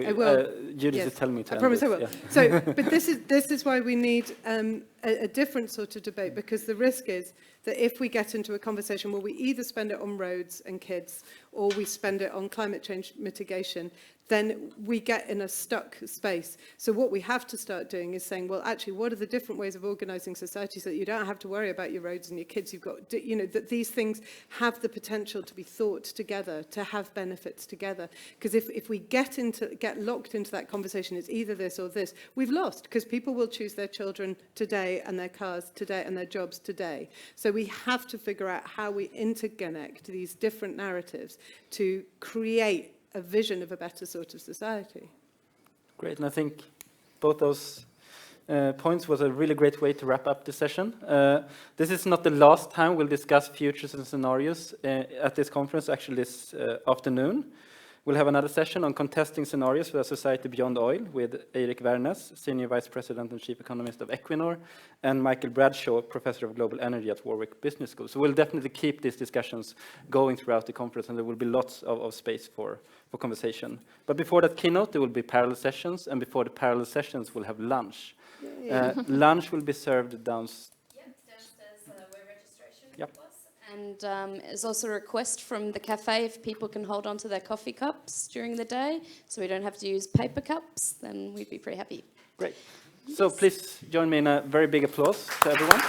Judith is telling me to. I promise I will. Yeah. So, but this is why we need a different sort of debate, because the risk is that if we get into a conversation where we either spend it on roads and kids or we spend it on climate change mitigation, then we get in a stuck space. So what we have to start doing is saying, well, actually, what are the different ways of organising society so that you don't have to worry about your roads and your kids? You've got, that these things have the potential to be thought together, to have benefits together. Because if we get locked into that conversation, it's either this or this, we've lost, because people will choose their children today and their cars today and their jobs today. So we have to figure out how we interconnect these different narratives to create a vision of a better sort of society. Great, and I think both those points was a really great way to wrap up the session. This is not the last time we'll discuss futures and scenarios at this conference, actually this afternoon. We'll have another session on contesting scenarios for a society beyond oil with Eirik Wærnes, Senior Vice President and Chief Economist of Equinor, and Michael Bradshaw, Professor of Global Energy at Warwick Business School. So we'll definitely keep these discussions going throughout the conference, and there will be lots of space for conversation. But before that keynote, there will be parallel sessions, and before the parallel sessions, we'll have lunch. Lunch will be served downstairs. Downstairs where registration Yep. was. And there's also a request from the cafe if people can hold on to their coffee cups during the day, so we don't have to use paper cups, then we'd be pretty happy. Great. So please join me in a very big applause to everyone.